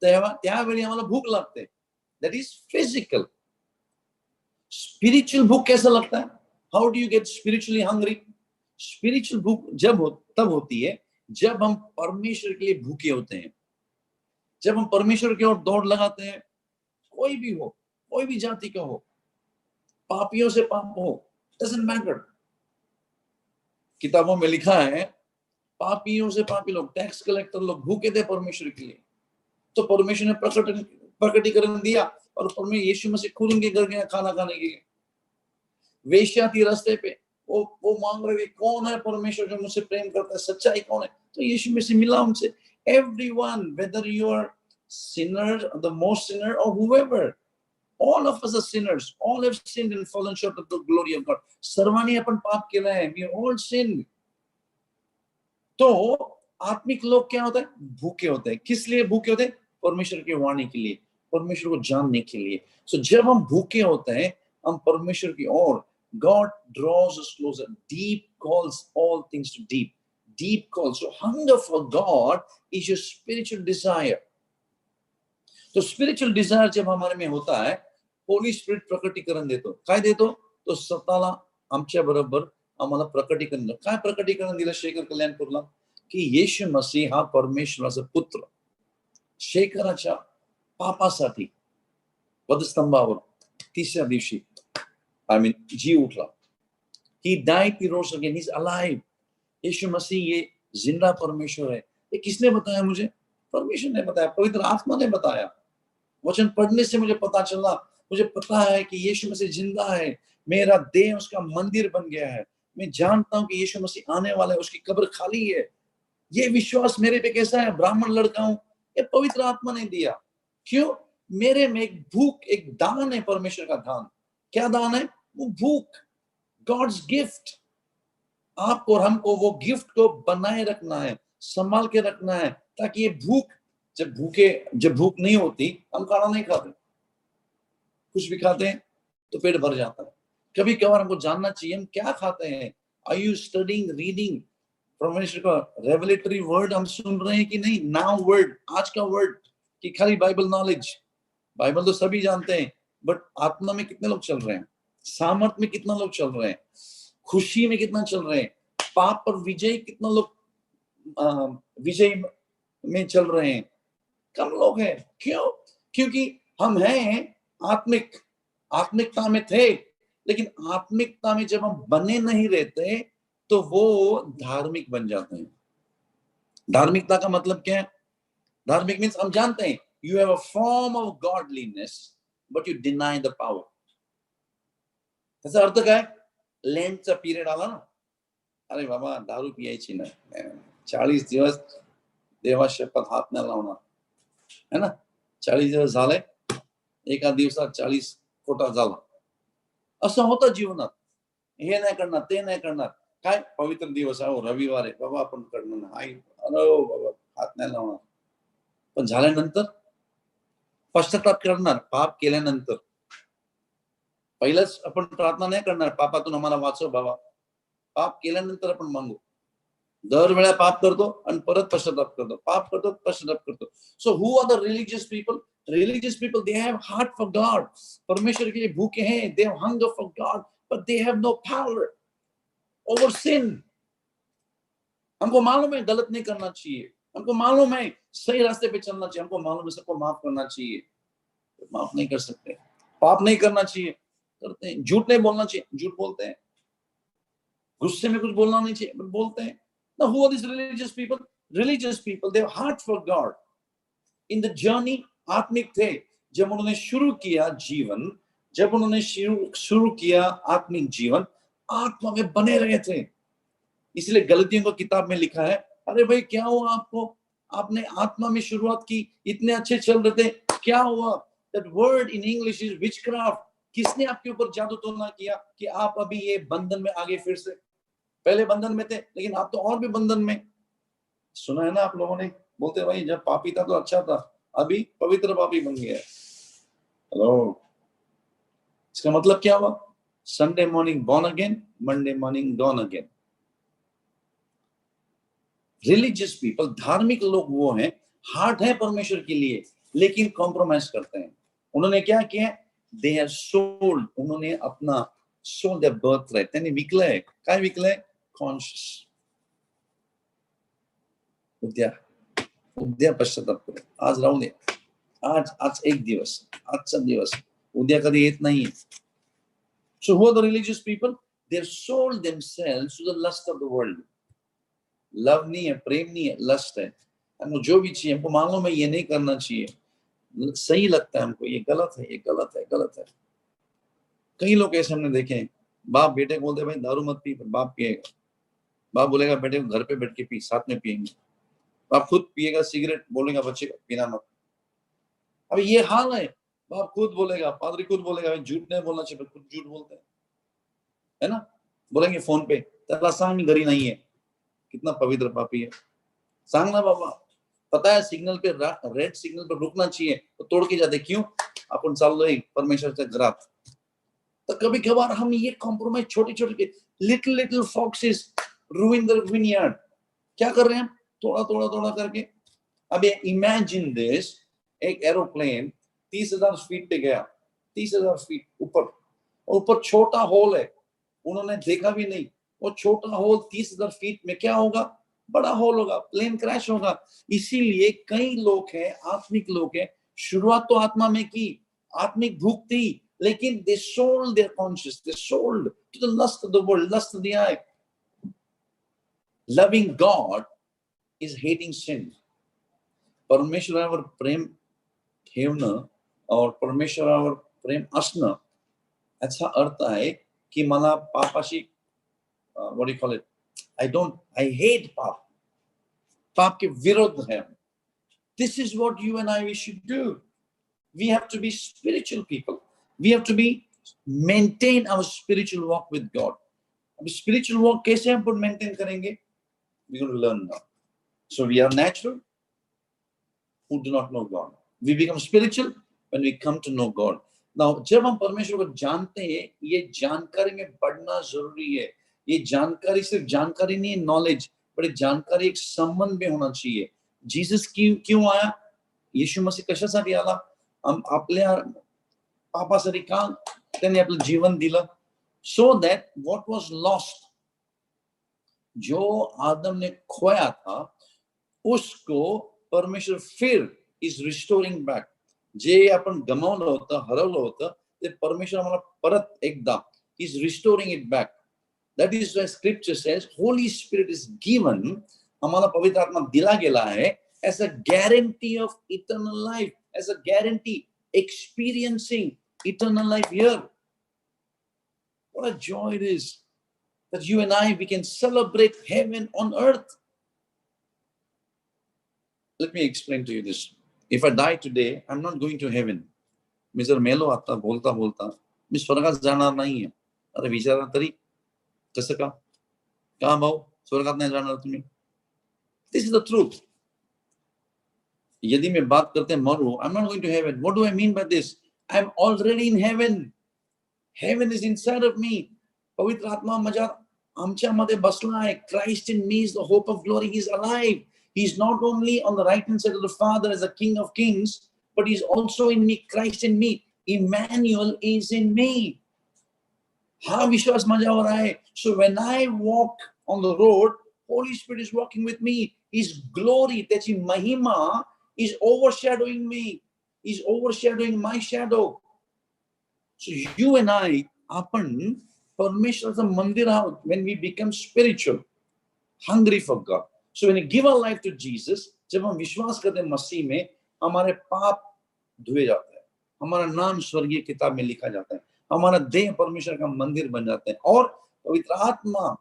त्यावेळी आम्हाला भूक लागते. That is physical. Spiritual भूख कैसा लगता है? How do you get spiritually hungry? Spiritual भूख तब होती है जब हम परमेश्वर के लिए भूखे होते हैं, जब हम परमेश्वर की ओर दौड़ लगाते हैं, कोई भी हो, कोई भी जाति का हो, पापियों से पाप हो, doesn't matter. किताबों में लिखा है पापियों से पापी लोग, टैक्स कलेक्टर लोग भूखे थे परमेश्वर के लिए, तो परमेश्वर ने प्रकटीकरण दिया और परमेश्वर यीशु मसीह खुद उनके घर गया खाना खाने के लिए। वेश्या थी रास्ते पे, वो मांग रहे कौन है परमेश्वर जो मुझसे प्रेम करता है, सच्चाई कौन है? तो यीशु मसीह मिला उनसे। Everyone, whether you are sinner, the most sinner, or whoever, all of us are sinners. All have sinned and fallen short of the glory of God. सर्वांनी अपन पाप केला है. We all sinned. तो आत्मिक लोग क्या होता है? भूखे होते हैं. किस लिए भूखे होते हैं? परमेश्वर की वाणी के लिए, परमेश्वर को जानने के लिए. So जब हम भूखे होते हैं, हम परमेश्वर की ओर, God draws us closer. Deep calls all things to deep. Deep calls. So hunger for God is your spiritual desire. तो spiritual desire जब हमारे में होता है, होली स्पिरिट प्रकटीकरण देतो. काय देतो? तो स्वतःला आमच्या बरोबर आम्हाला प्रकटीकरण. काय प्रकटीकरण दिलं शेखर कल्याणपूरला? की येशू मसीह हा परमेश्वराचा पुत्र. शेखराच्या पापासाठी वधस्तंभावर तिसऱ्या दिवशी जीव उठला. He died, he rose again, he's alive. यीशु मसीह ये जिंदा परमेश्वर है. ये किसने बताया मुझे? परमेश्वर ने बताया, पवित्र आत्मा ने बताया. वचन पढ़ने से मुझे पता चला, मुझे पता है कि यीशु मसीह जिंदा है. मेरा देह उसका मंदिर बन गया है. मैं जानता हूं कि यीशु मसीह आने वाला है, उसकी कब्र खाली है. ये विश्वास मेरे पे कैसा है? ब्राह्मण लड़का हूं, ये पवित्र आत्मा ने दिया. क्यों? मेरे में एक भूख, एक दान है, परमेश्वर का दान. क्या दान है? वो भूख, गॉड्स गिफ्ट. आपको और हमको वो गिफ्ट को बनाए रखना है, संभाल के रखना है, ताकि ये भूख, जब भूख नहीं होती हम खाना नहीं खाते, कुछ भी खाते हैं तो पेट भर जाता है. कभी कभार हमको जानना चाहिए हम क्या खाते हैं. आर यू स्टडिंग, रीडिंग परमेश्वर का रेवलेटरी वर्ड हम सुन रहे हैं कि नहीं? नाउ वर्ड, आज का वर्ड, कि खाली बाइबल नॉलेज. बाइबल तो सभी जानते हैं, बट आत्मा में कितने लोग चल रहे हैं? सामर्थ में कितना लोग चल रहे हैं? खुशी में कितना चल रहे हैं? पाप पर विजय कितना लोग विजय में चल रहे हैं? कम लोग हैं. क्यों? क्योंकि हम हैं आत्मिकता में थे, लेकिन आत्मिकता में जब हम बने नहीं रहते तो वो धार्मिक बन जाते हैं. धार्मिकता का मतलब क्या है? धार्मिक मीन्स हम जानते हैं you have a form of godliness but you deny the power. त्याचा अर्थ काय? लेंटचा पिरियड आला ना, अरे बाबा दारू पियायची ना, 40 दिवस देवा शपथ हात नाही लावणार, है ना. 40 दिवस झाले, एका दिवसात 40 कोटा झाला. असं होतं जीवनात. हे नाही करणार, ते नाही करणार. काय पवित्र दिवस आहे, रविवार आहे, बाबा आपण करणार नाही, अरे बाबा हात नाही लावणार. पण झाल्यानंतर पश्चाताप करणार. पाप केल्यानंतर पहिलंच आपण प्रार्थना नाही करणार, पापातून आम्हाला वाचव बाबा. पाप केल्यानंतर आपण मागू. दरवेळा पाप करतो आणि परत पश्चाताप करतो, पाप करतो, पश्चाताप करतो. So who are the religious people? Religious people, they have heart for God. परमेश्वर के लिए भूखे हैं, they have hunger for God, but they have no power over sin. हमको मालूम है गलत नहीं करना चाहिए, हमको मालूम है सही रास्ते पे चलना चाहिए, हमको मालूम है सबको माफ करना चाहिए, माफ नहीं कर सकते. पाप नहीं करना चाहिए, करते हैं. झूठ नहीं बोलना चाहिए, झूठ बोलते हैं. गुस्से में कुछ बोलना नहीं चाहिए, बोलते हैं. Now who are these religious people? Religious people, they have heart for God. In the journey, आत्मिक थे. जब उन्होंने शुरू किया जीवन, जब उन्होंने शुरू किया आत्मिक जीवन, आत्मा में बने रहे थे. इसलिए गलतियों को किताब में लिखा है, अरे भाई क्या हुआ आपको? आपने आत्मा में शुरुआत की, इतने अच्छे चल रहे थे, क्या हुआ? That word in English is witchcraft. किसने आपके ऊपर जादू टोना किया कि आप अभी ये बंधन में आगे फिर से? पहले बंधन में थे, लेकिन आप तो और भी बंधन में. सुना है ना आप लोगों ने? बोलते भाई जब पापी था तो अच्छा था, अभी पवित्र पापी बन गया. हेलो, इसका मतलब क्या हुआ? Sunday morning born again, Monday morning gone again. Religious people, धार्मिक लोग वो हैं, हार्ट है परमेश्वर के लिए, लेकिन कॉम्प्रोमाइज करते हैं. उन्होंने क्या किया? दे हैव सोल्ड, उन्होंने अपना सोल्ड देयर बर्थराइट. त्यांनी विकलंय. काय विकलंय? कॉन्शियस. उद्या पश्चाताप करू. आज राहू दे. आज एक दिवस, आजचा दिवस, उद्या कधी येत नाही. So who are the religious people? They have sold themselves to the lust of the world. Love नहीं है, प्रेम नहीं है, लस्ट है. हमको जो भी चाहिए, हमको मालूम है ये नहीं करना चाहिए, सही लगता है हमको, ये गलत है, ये गलत है, गलत है. कई लोग ऐसे हमने देखे हैं, बाप बेटे को बोलते भाई दारू मत पी, बाप पिएगा. बाप बोलेगा बेटे को घर पे बैठ के पी, साथ में पिएंगे. बाप खुद पिएगा सिगरेट, बोलेगा बच्चे को पीना मत. अभी ये हाल है. बाप खुद बोलेगा, पादरी खुद बोलेगा झूठ नहीं बोलना चाहिए, खुद झूठ बोलते हैं, है ना. बोलेंगे फोन पे, त्याला सांग घरी नहीं है. कितना पवित्र पापी है. सांग ना बाबा, पता है सिग्नल पे, रेड सिग्नल पे रुकना चाहिए तो तोड़ के जाते. क्यों? आपण चाललोय परमेश्वरच्या घरात. तर कभी कभार हम ये कॉम्प्रोमाइज, छोटे छोटे लिटिल फॉक्सेस रूइन द विनयार्ड. क्या कर रहे हैं हम? थोड़ा करके. अब ये इमेजिन दिस, एक एरोप्लेन 30,000 फीट पे गया, 30,000 फीट ऊपर छोटा होल है, उन्होंने देखा भी नहीं. वो छोटा होल 30,000 फीट में क्या होगा? बड़ा होल होगा, प्लेन क्रैश होगा. इसीलिए कई लोग हैं, आत्मिक लोग हैं, शुरुआत तो आत्मा में की, आत्मिक भूख थी, लेकिन they sold their conscience, they sold to the lust of the world, lust of the eye. Loving God is hating sin. परमेश्वरावर प्रेम ठेवणं और परमेश्वरावर प्रेम असणं याचा अर्थ आहे की मला पापाशी what do you call it? I hate पाप. पाप के विरोध है. This is what you and I should do. We have to be spiritual people. We have to maintain our spiritual walk with God. Spiritual walk कैसे हम maintain करेंगे? We're going to learn now. So we are natural who do not know God. We become spiritual when we come to know God. Now, जब हम परमेश्वर को जानते हैं, ये जानकारी में बढ़ना जरूरी है. ये जानकारी सिर्फ जानकारी नहीं है, knowledge, पर जानकारी एक संबंध में होना चाहिए. जीसस क्यों आया? येशू मसीह कशासाठी आला? आपल्या पापासाठी का त्याने आपलं जीवन दिलं? So that what was lost, जो आदम ने खोया था, उसको परमेश्वर फिर is restoring back. जे आपण गमावलं होतं, हरवलं होतं, ते परमेश्वर आम्हाला परत एकदा is restoring it back. That is why scripture says Holy Spirit is given, आम्हाला पवित्र आत्मा दिला गेला है as a guarantee of eternal life, as a guarantee experiencing eternal life here. What a joy it is that you and I, we can celebrate heaven on earth. Let me explain to you this. If I die today, I'm not going to heaven. मी जर मेलो आता बोलता बोलता मी स्वर्गात जाणार नाहीये. अरे विचारा तरी कसं का? का भाऊ स्वर्गात नाही जाणार तुम्ही? This is the truth. यदि मैं बात करते मरू, I'm not going to heaven. What do I mean by this? I'm already in heaven. Heaven is inside of me. पवित्र आत्मा माझ्या आमच्यामध्ये बसला आहे. Christ in me is the hope of glory. He's alive. He's not only on the right hand side of the Father as the King of Kings, but he's also in me. Christ in me. Emmanuel is in me. हा विश्वास माझ्यावर आहे. So when I walk on the road, Holy Spirit is walking with me. His glory, त्याची महिमा is overshadowing me. Is overshadowing my shadow. So you and I, आपण परमेश्वराचं मंदिर आहोत. When we become spiritual, hungry for God. So when we give our life to Jesus, जब हम विश्वास करते हैं मसीह में, हमारे पाप धुए जाते हैं, हमारा नाम स्वर्गीय किताब में लिखा जाता है, हमारा देह परमेश्वर का मंदिर बन जाते हैं, और पवित्र आत्मा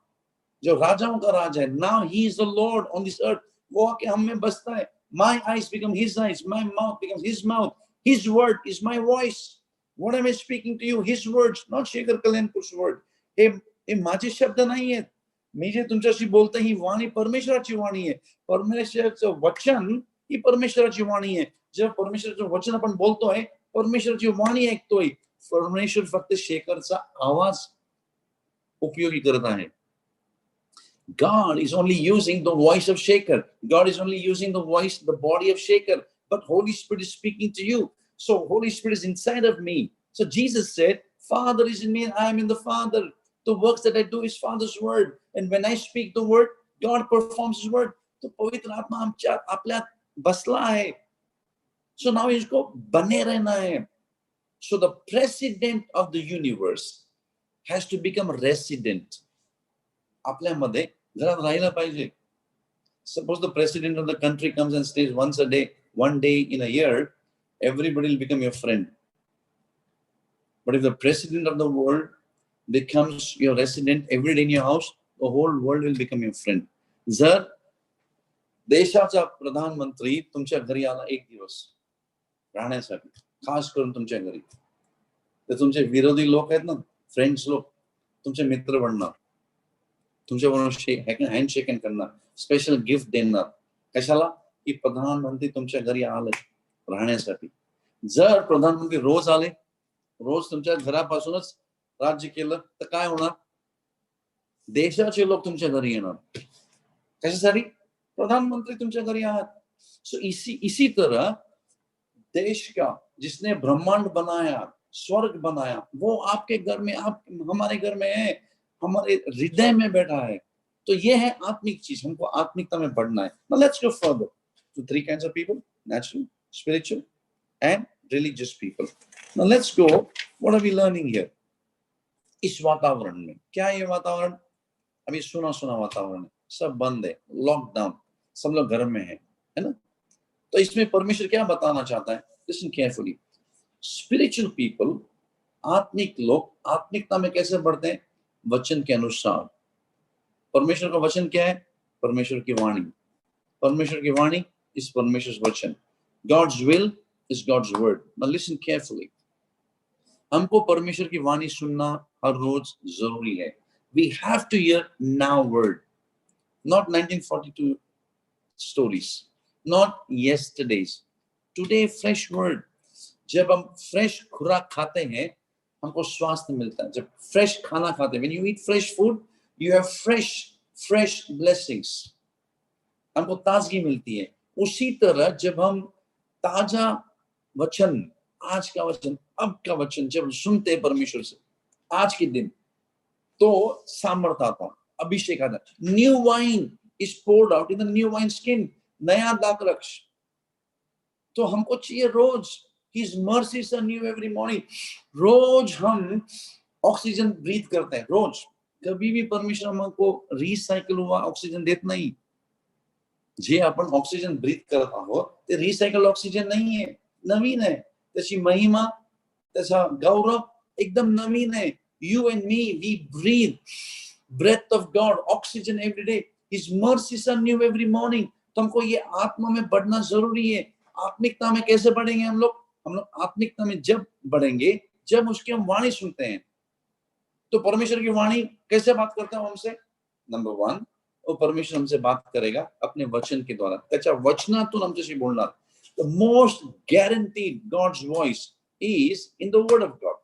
जो राजाओं का राजा है, now he is the Lord on this earth, वो आके हम में बसता है. My eyes become his eyes, my mouth becomes his mouth, his word is my voice. What am I speaking to you? His words, not Shekhar कल्याणपूर's word. हे माझे शब्द नाही आहेत. मी जे तुमच्याशी बोलतो ही वाणी परमेश्वराची वाणी आहे. परमेश्वराचं वचन ही परमेश्वराची वाणी आहे. जेव्हा परमेश्वराचं वचन आपण बोलतोय, परमेश्वराची वाणी ऐकतोय. परमेश्वर फक्त शेखरचा आवाज उपयोगी करत आहे. God is only using the voice of Shekhar. God is only using the voice, the body of Shekhar. But Holy Spirit is speaking to you. So Holy Spirit is inside of me. So Jesus said, Father is in me and I am in the Father. The works that I do is Father's word. And when I speak the word, God performs his word. तो पवित्र आत्मा आमच्या आपल्यात बसला आहे. So now इसको बने रहना है. So the president of the universe has to become resident. आपल्यामध्ये घरात राहिला पाहिजे. Suppose the president of the country comes and stays once a day, one day in a year, everybody will become your friend. But if the president of the world becomes your resident every day in your house, the whole world will become your friend. जर देशाचा प्रधानमंत्री तुमच्या घरी आला एक दिवस राहण्यासाठी, खास करून तुमच्या घरी, तर तुमचे विरोधी लोक आहेत ना, फ्रेंड्स लोक, तुमचे मित्र बनणार, तुमच्याबरोबर हँडशेक करणार, स्पेशल गिफ्ट देणार. कशाला? की प्रधानमंत्री तुमच्या घरी आले राहण्यासाठी. जर प्रधानमंत्री रोज आले, रोज तुमच्या घरापासूनच राज्य केलं, तर काय होणार? देशाचे लोक तुमच्या घरी येणार. कशासाठी? प्रधानमंत्री तुमच्या घरी आहात. सो इसी तरह देश का जिसने ब्रह्मांड बनाया, स्वर्ग बनाया, वो आपके घर में, आप हमारे घर में है, हमारे हृदय में बैठा है. तो ये है आत्मिक चीज. हमको आत्मिकता में बढ़ना है. Now let's go further to three kinds of people: natural, spiritual, and religious people. Now let's go. What are we learning here? इस वातावरण में क्या है? ये वातावरण अभी सुना सुना वातावरण है, सब बंद है, लॉकडाउन, सब लोग घर में है ना? तो इसमें परमेश्वर क्या बताना चाहता है? Listen carefully. स्पिरिचुअल पीपल, आत्मिक लोग आत्मिकता में कैसे बढ़ते हैं? वचन के अनुसार. परमेश्वर का वचन क्या है? परमेश्वर की वाणी. परमेश्वर की वाणी इस परमेश्वर वचन. God's will is God's word. Now listen carefully. हमको परमेश्वर की वाणी सुनना हर रोज जरूरी है. We have to hear now word, not 1942 stories, not yesterday's. Today fresh word. जब हम फ्रेश खुराक खाते हैं हमको स्वास्थ्य मिलता है. जब फ्रेश खाना खाते हैं, when you eat fresh food, you have fresh blessings. हमको ताजगी मिलती है. उसी तरह जब हम ताजा वचन, आज का वचन, अब का वचन जब सुनते हैं परमेश्वर से आज के दिन, तो सामर्थ आता, अभिषेक आता. New wine is poured out in the new wine skin. नया द्राक्षरस. तो हमको चाहिए रोज. His mercies are new every morning. रोज हम ऑक्सीजन ब्रीथ करते हैं. रोज कभी भी परमेश्वर हमको रिसाइकल हुआ ऑक्सीजन देत नहीं. जे आपण ऑक्सीजन ब्रीथ करत आहोत ते रिसायकल ऑक्सीजन नाही आहे, नवीन आहे. त्याची महिमा, त्याचा गौरव एकदम नवीन आहे. You and me, we breathe breath of God, oxygen every day. His mercies are new every morning. तो हमको ये आत्मा में बढ़ना जरूरी है. आत्मिकता में कैसे बढ़ेंगे हम लोग? हम लोग आत्मिकता में जब बढ़ेंगे जब उसकी हम वाणी सुनते हैं. तो परमेश्वर की वाणी कैसे बात करता है हमसे? नंबर 1, वो परमेश्वर हमसे बात करेगा अपने वचन के द्वारा. त्याच्या वचनातून आमच्याशी बोलणार. The most guaranteed God's voice is in the word of God.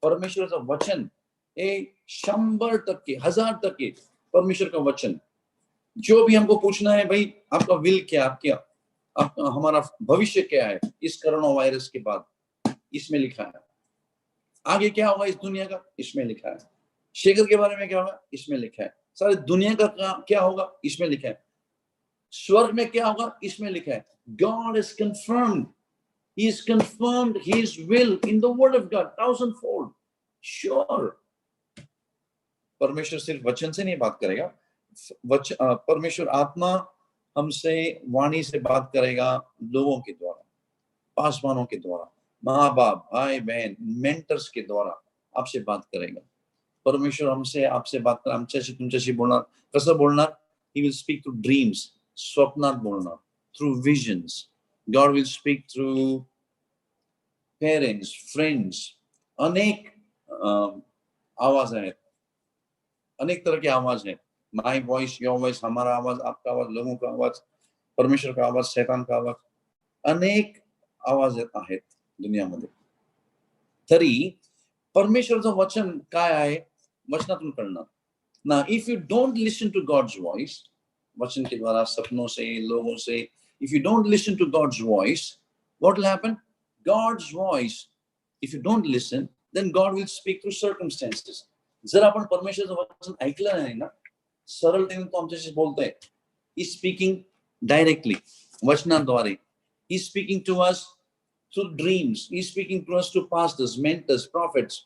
परमेश्वराचा वचन हे 100%, 1000% परमेश्वर का वचन. जो भी हमको पूछना है, भाई आपका विल क्या, आपका हमारा भविष्य क्या है इस कोरोना वायरस के बाद, इसमें लिखा है. आगे क्या होगा इस दुनिया का, इसमें लिखा है. शेखर के बारे में क्या होगा, इसमें लिखा है. सारी दुनिया का क्या होगा, इसमें लिखा है. स्वर्ग में क्या होगा, इसमें लिखा है. God is confirmed. He has confirmed His will in the word of God 1000-fold. Sure. परमेश्वर सिर्फ वचन से नहीं बात करेगा. परमेश्वर आत्मा हमसे वाणी से बात करेगा लोगों के द्वारा, पासवानों के द्वारा, माँ बाप, भाई बहन, मेंटर्स के द्वारा आपसे बात करेगा. परमेश्वर हमसे आपसे बात कर, आमच्याशी तुमच्याशी बोलणार. कसं बोलणार? He will speak through dreams. स्वप्नात बोलणार. Through visions. God will speak through parents, friends. अनेक आवाज आहेत, अनेक तरह के आवाज हैं. माय वॉइस, योर वॉइस, हमारा आवाज, आपका आवाज, लोगों का आवाज, परमेश्वर का आवाज, शैतान का आवाज. अनेक आवाज आहेत दुनियामध्ये. तरी परमेश्वरचं वचन काय आहे? वचनातून कळणार. Now, if you don't listen to God's voice, वचन के द्वारा, सपनों से, लोगों से, if you don't listen to God's voice, what will happen? God's voice, if you don't listen, then God will speak through circumstances. जर आपण परमेश्वराचं वचन ऐकलं नाही ना, सरळतेने तो आमच्याशी बोलतोय. He is speaking directly, वचनाद्वारे. He is speaking to us through dreams. He is speaking to us through pastors, mentors, prophets.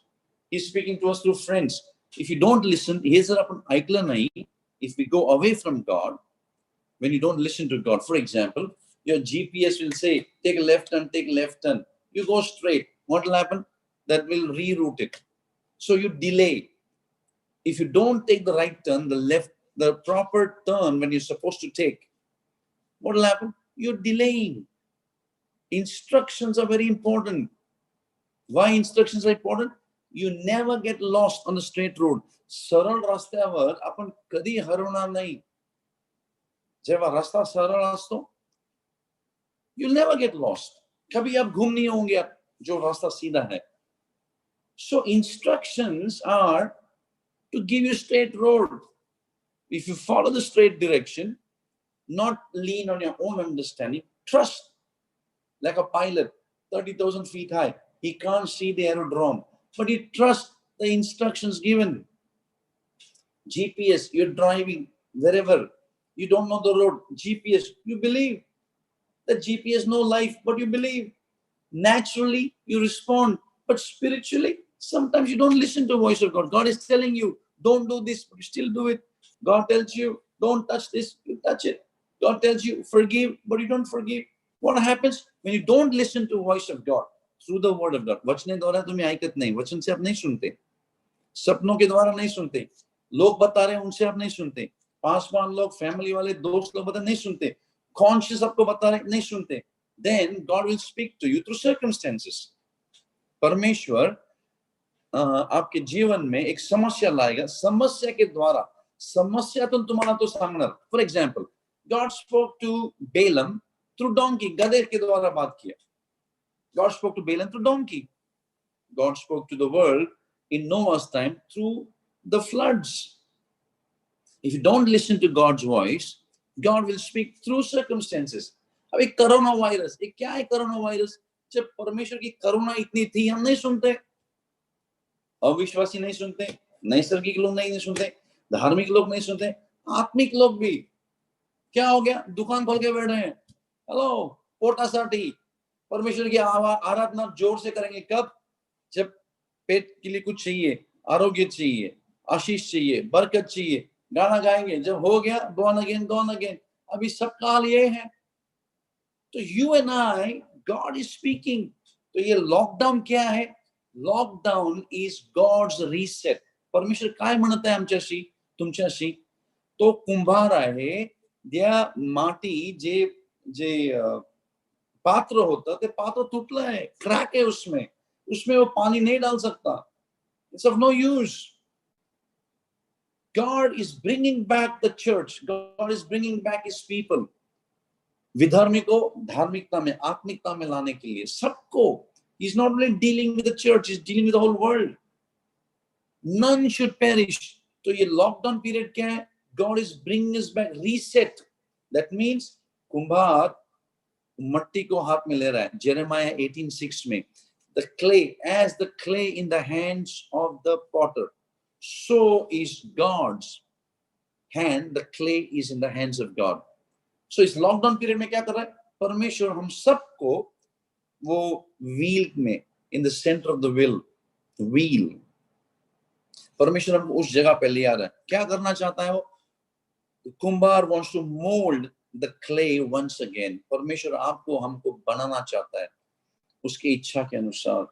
He is speaking to us through friends. If you don't listen, हे जर आपण ऐकलं नाही, if we go away from God, when you don't listen to God, for example, your GPS will say, take a left turn, take a left turn. You go straight. What will happen? That will reroute it. So you delay. If you don't take the right turn, the proper turn when you're supposed to take, what will happen? You're delaying. Instructions are very important. Why instructions are important? You never get lost on the straight road. सरळ रस्त्यावर आपण कधी हरवणार नाही. जेव्हा रस्ता सरळ असतो, you'll never get lost. कभी आप गुम नहीं होंगे जो रास्ता सीधा है. So instructions are to give you straight road. If you follow the straight direction, not lean on your own understanding, trust. Like a pilot, 30,000 feet high, he can't see the aerodrome, but he trusts the instructions given. GPS, you're driving wherever, you don't know the road. GPS, you believe that GPS no life, but you believe naturally you respond, but spiritually sometimes you don't listen to the voice of God. God is telling you, don't do this, but you still do it. God tells you, don't touch this, you touch it. God tells you, forgive, but you don't forgive. What happens when you don't listen to the voice of God through the word of God? वचन द्वारा तुम्हें ऐकत नहीं, वचन से आप नहीं सुनते, सपनों के द्वारा नहीं सुनते, लोग बता रहे हैं उनसे आप नहीं सुनते, पास लोग, फैमिली वाले, दोस्त लोग बता नहीं सुनते, कॉन्शियस आपको बता रहे नहीं सुनते, then God will speak to you through circumstances. परमेश्वर आपके जीवन में एक समस्या लाएगा, समस्या के द्वारा, समस्या तो तुम्हारा तो सांगणार. For example, God spoke to Balaam through donkey, गधे के द्वारा बात किया. God spoke to Balaam through donkey. God spoke to the world in Noah's time through the floods. If you don't listen to God's voice, God will speak through circumstances. अब एक corona virus, एक क्या है corona virus? जब परमेश्वर की करुणा इतनी थी, हम नहीं सुनते, अविश्वासी नहीं सुनते, नैसर्गिक लोग नहीं सुनते, धार्मिक लोग नहीं सुनते, आत्मिक लोग भी. क्या हो गया? दुकान खोल के बैठ रहे हैं, हेलो पोटासाटी, परमेश्वर की आराधना जोर से करेंगे. कब? जब पेट के लिए कुछ चाहिए, आरोग्य चाहिए, आशीष चाहिए, बरकत चाहिए, गाना गाएंगे. जब हो गया, गॉन अगेन. अभी सब काल ये है. तो you and I, God is speaking. तो ये लॉकडाउन क्या है? Lockdown is God's reset. परमेश्वर काय म्हणत आहे आमच्याशी, तुमच्याशी? तो कुंभार आहे, त्या माटी जे जे पात्र होतं, ते पात्र तुटलं आहे, क्रॅक आहे उसमें वो पानी नहीं डाल सकता. It's of no use. God is bringing back the church. God is bringing back his people. विधर्मी को धार्मिकता में, आत्मिकता में लाने के लिए सबको. He's not only dealing with the church, he's dealing with the whole world. None should perish. तो ये लॉकडाउन पीरियड क्या है? God is bringing us back, reset. That means कुंभार मट्टी को हाथ में ले रहा है. Jeremiah 18:6 में, the clay, as the clay in the hands of the potter, so is God's hand. The clay is in the hands of God. So इस lockdown period में क्या कर रहा है? परमेश्वर हम सबको वो व्हील में, in the centre of the wheel, परमेश्वर हम उस जगह पे ले आ रहा है. क्या करना चाहता है वो? कुंभार wants to mold the clay once again. परमेश्वर आपको, हमको बनाना चाहता है उसकी इच्छा के अनुसार,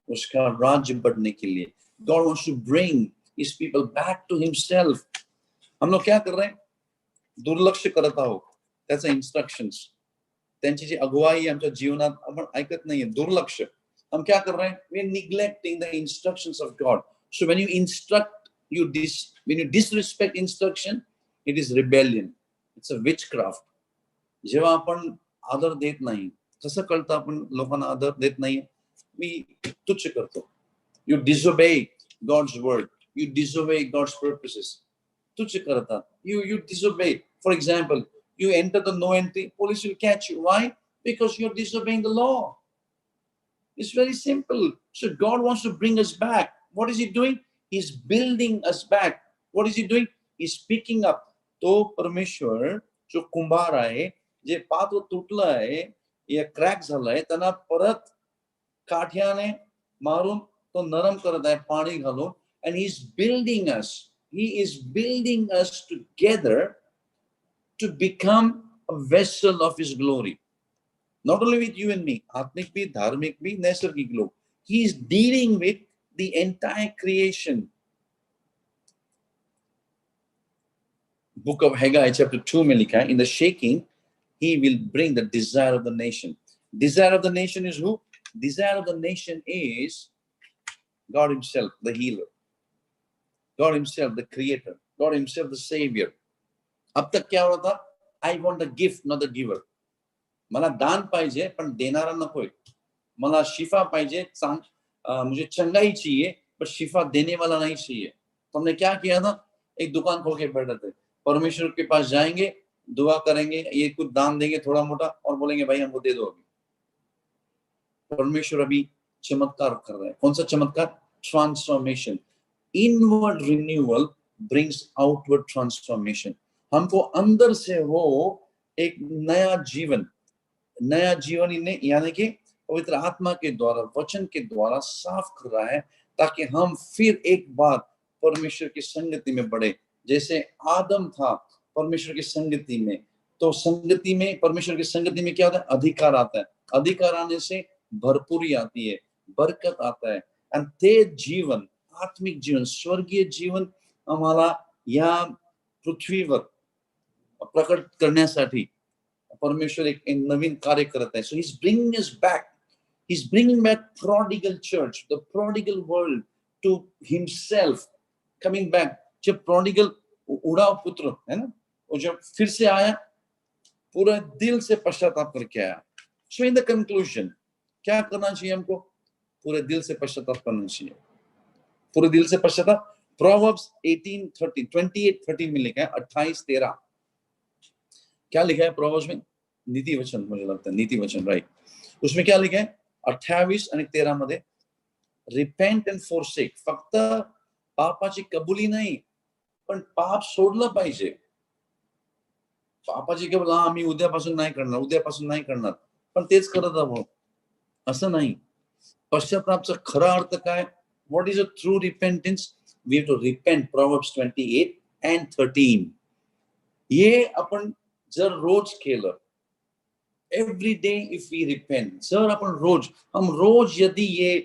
उसका राज्य बढ़ने के लिए. God wants to bring his people back to himself. हम लोग क्या कर रहे हैं? दुर्लक्ष करत आहोत त्याचे इन्स्ट्रक्शन्स, त्यांची जी अगुवाई आमच्या जीवनात आपण ऐकत नाहीये. दुर्लक्ष. हम क्या कर रहे हैं? We are neglecting the instructions of God. So when you instruct, when you disrespect instruction, it is rebellion. It's a witchcraft. जेव्हा आपण आदर देत नाही, कसं कळतं आपण लोकांना आदर देत नाही? मी तुच्छ करतो. You disobey God's word. You disobey God's purposes. तुच्छ करतात. You disobey. For example, you enter the no entry, police will catch you. Why? Because you're disobeying the law. It's very simple. So God wants to bring us back. What is he doing? He's building us back. What is he doing? He's picking up. तो परमेश्वर जो कुंभार आहे, जे पात्र तुटलं आहे या crack झालंय, त्यांना परत काठ्याने मारून तो नरम करत आहे, पाणी घालून. And he's building us. He is building us together to become a vessel of his glory. Not only with you and me, आत्मिक भी, धार्मिक भी, नैसर्गिक लोग. He is dealing with the entire creation. Book of Haggai chapter 2 में लिखा है, in the shaking he will bring the desire of the nation. Desire of the nation is who? Desire of the nation is God himself, the healer. God himself, the creator. God himself, the savior. अब तक क्या हो रहा था? I want the gift, not the giver. मला दान पाहिजे पण देणारा नकोय. मला शिफा पाहिजे, मुझे चंगाई चाहिए पर शिफा देने वाला नहीं चाहिए. तो हमने क्या किया था? एक दुकान खोल के बैठे थे. परमेश्वर के पास जाएंगे, दुआ करेंगे, ये कुछ दान देंगे थोड़ा मोटा और बोलेंगे भाई हमको दे दो. अभी परमेश्वर अभी चमत्कार कर रहा है. कौन सा चमत्कार? Transformation. Inward renewal brings outward transformation. हमको अंदर से वो एक नया जीवन यानी कि पवित्र आत्मा के द्वारा, वचन के द्वारा साफ कर रहा है, ताकि हम फिर एक बार परमेश्वर की संगति में बढ़े। जैसे आदम था परमेश्वर की संगति में, तो संगति में, परमेश्वर की संगति में क्या होता है? अधिकार आता है। अधिकार आने से भरपूरी आती है, बरकत आता है। आणि ते जीवन, आत्मिक जीवन, स्वर्गीय जीवन आम्हाला या पृथ्वीवर प्रकट करण्यासाठी परमेश्वर एक नवीन कार्य करत आहे. So he is bringing us back, he is bringing back prodigal church, the prodigal world to himself, coming back. जब prodigal उड़ाव पुत्र है ना, वो जब फिर से आया, पूरा दिल से पश्चाताप करके आया। सो इन द कंक्लूजन क्या करना चाहिए हमको? पूरे दिल से पश्चाताप करना चाहिए, पूरे दिल से पश्चाताप। प्रोवर्ब्स 28:13 में लिखा है, 28:13 क्या लिखा है प्रोवर्ब्स में? नीति वचन, मुझे लगता है नीति वचन, राइट। उसमें क्या लिखा है? 28 आणि 13 मध्ये, रिपेंट अँड फोरसेक, फक्त पापाची कबुली नाही, पण पाप सोडलं पाहिजे। पापाची कबुली, आम्ही उद्यापासून नाही करणार, उद्यापासून नाही करणार, पण तेच करत आहोत असं नाही। पश्चातापचा खरा अर्थ काय? What is a true repentance? We have to repent, Proverbs 28:13। ये आपण जर रोज केलं, every day if we repent, जर अपन रोज, हम रोज यदि ये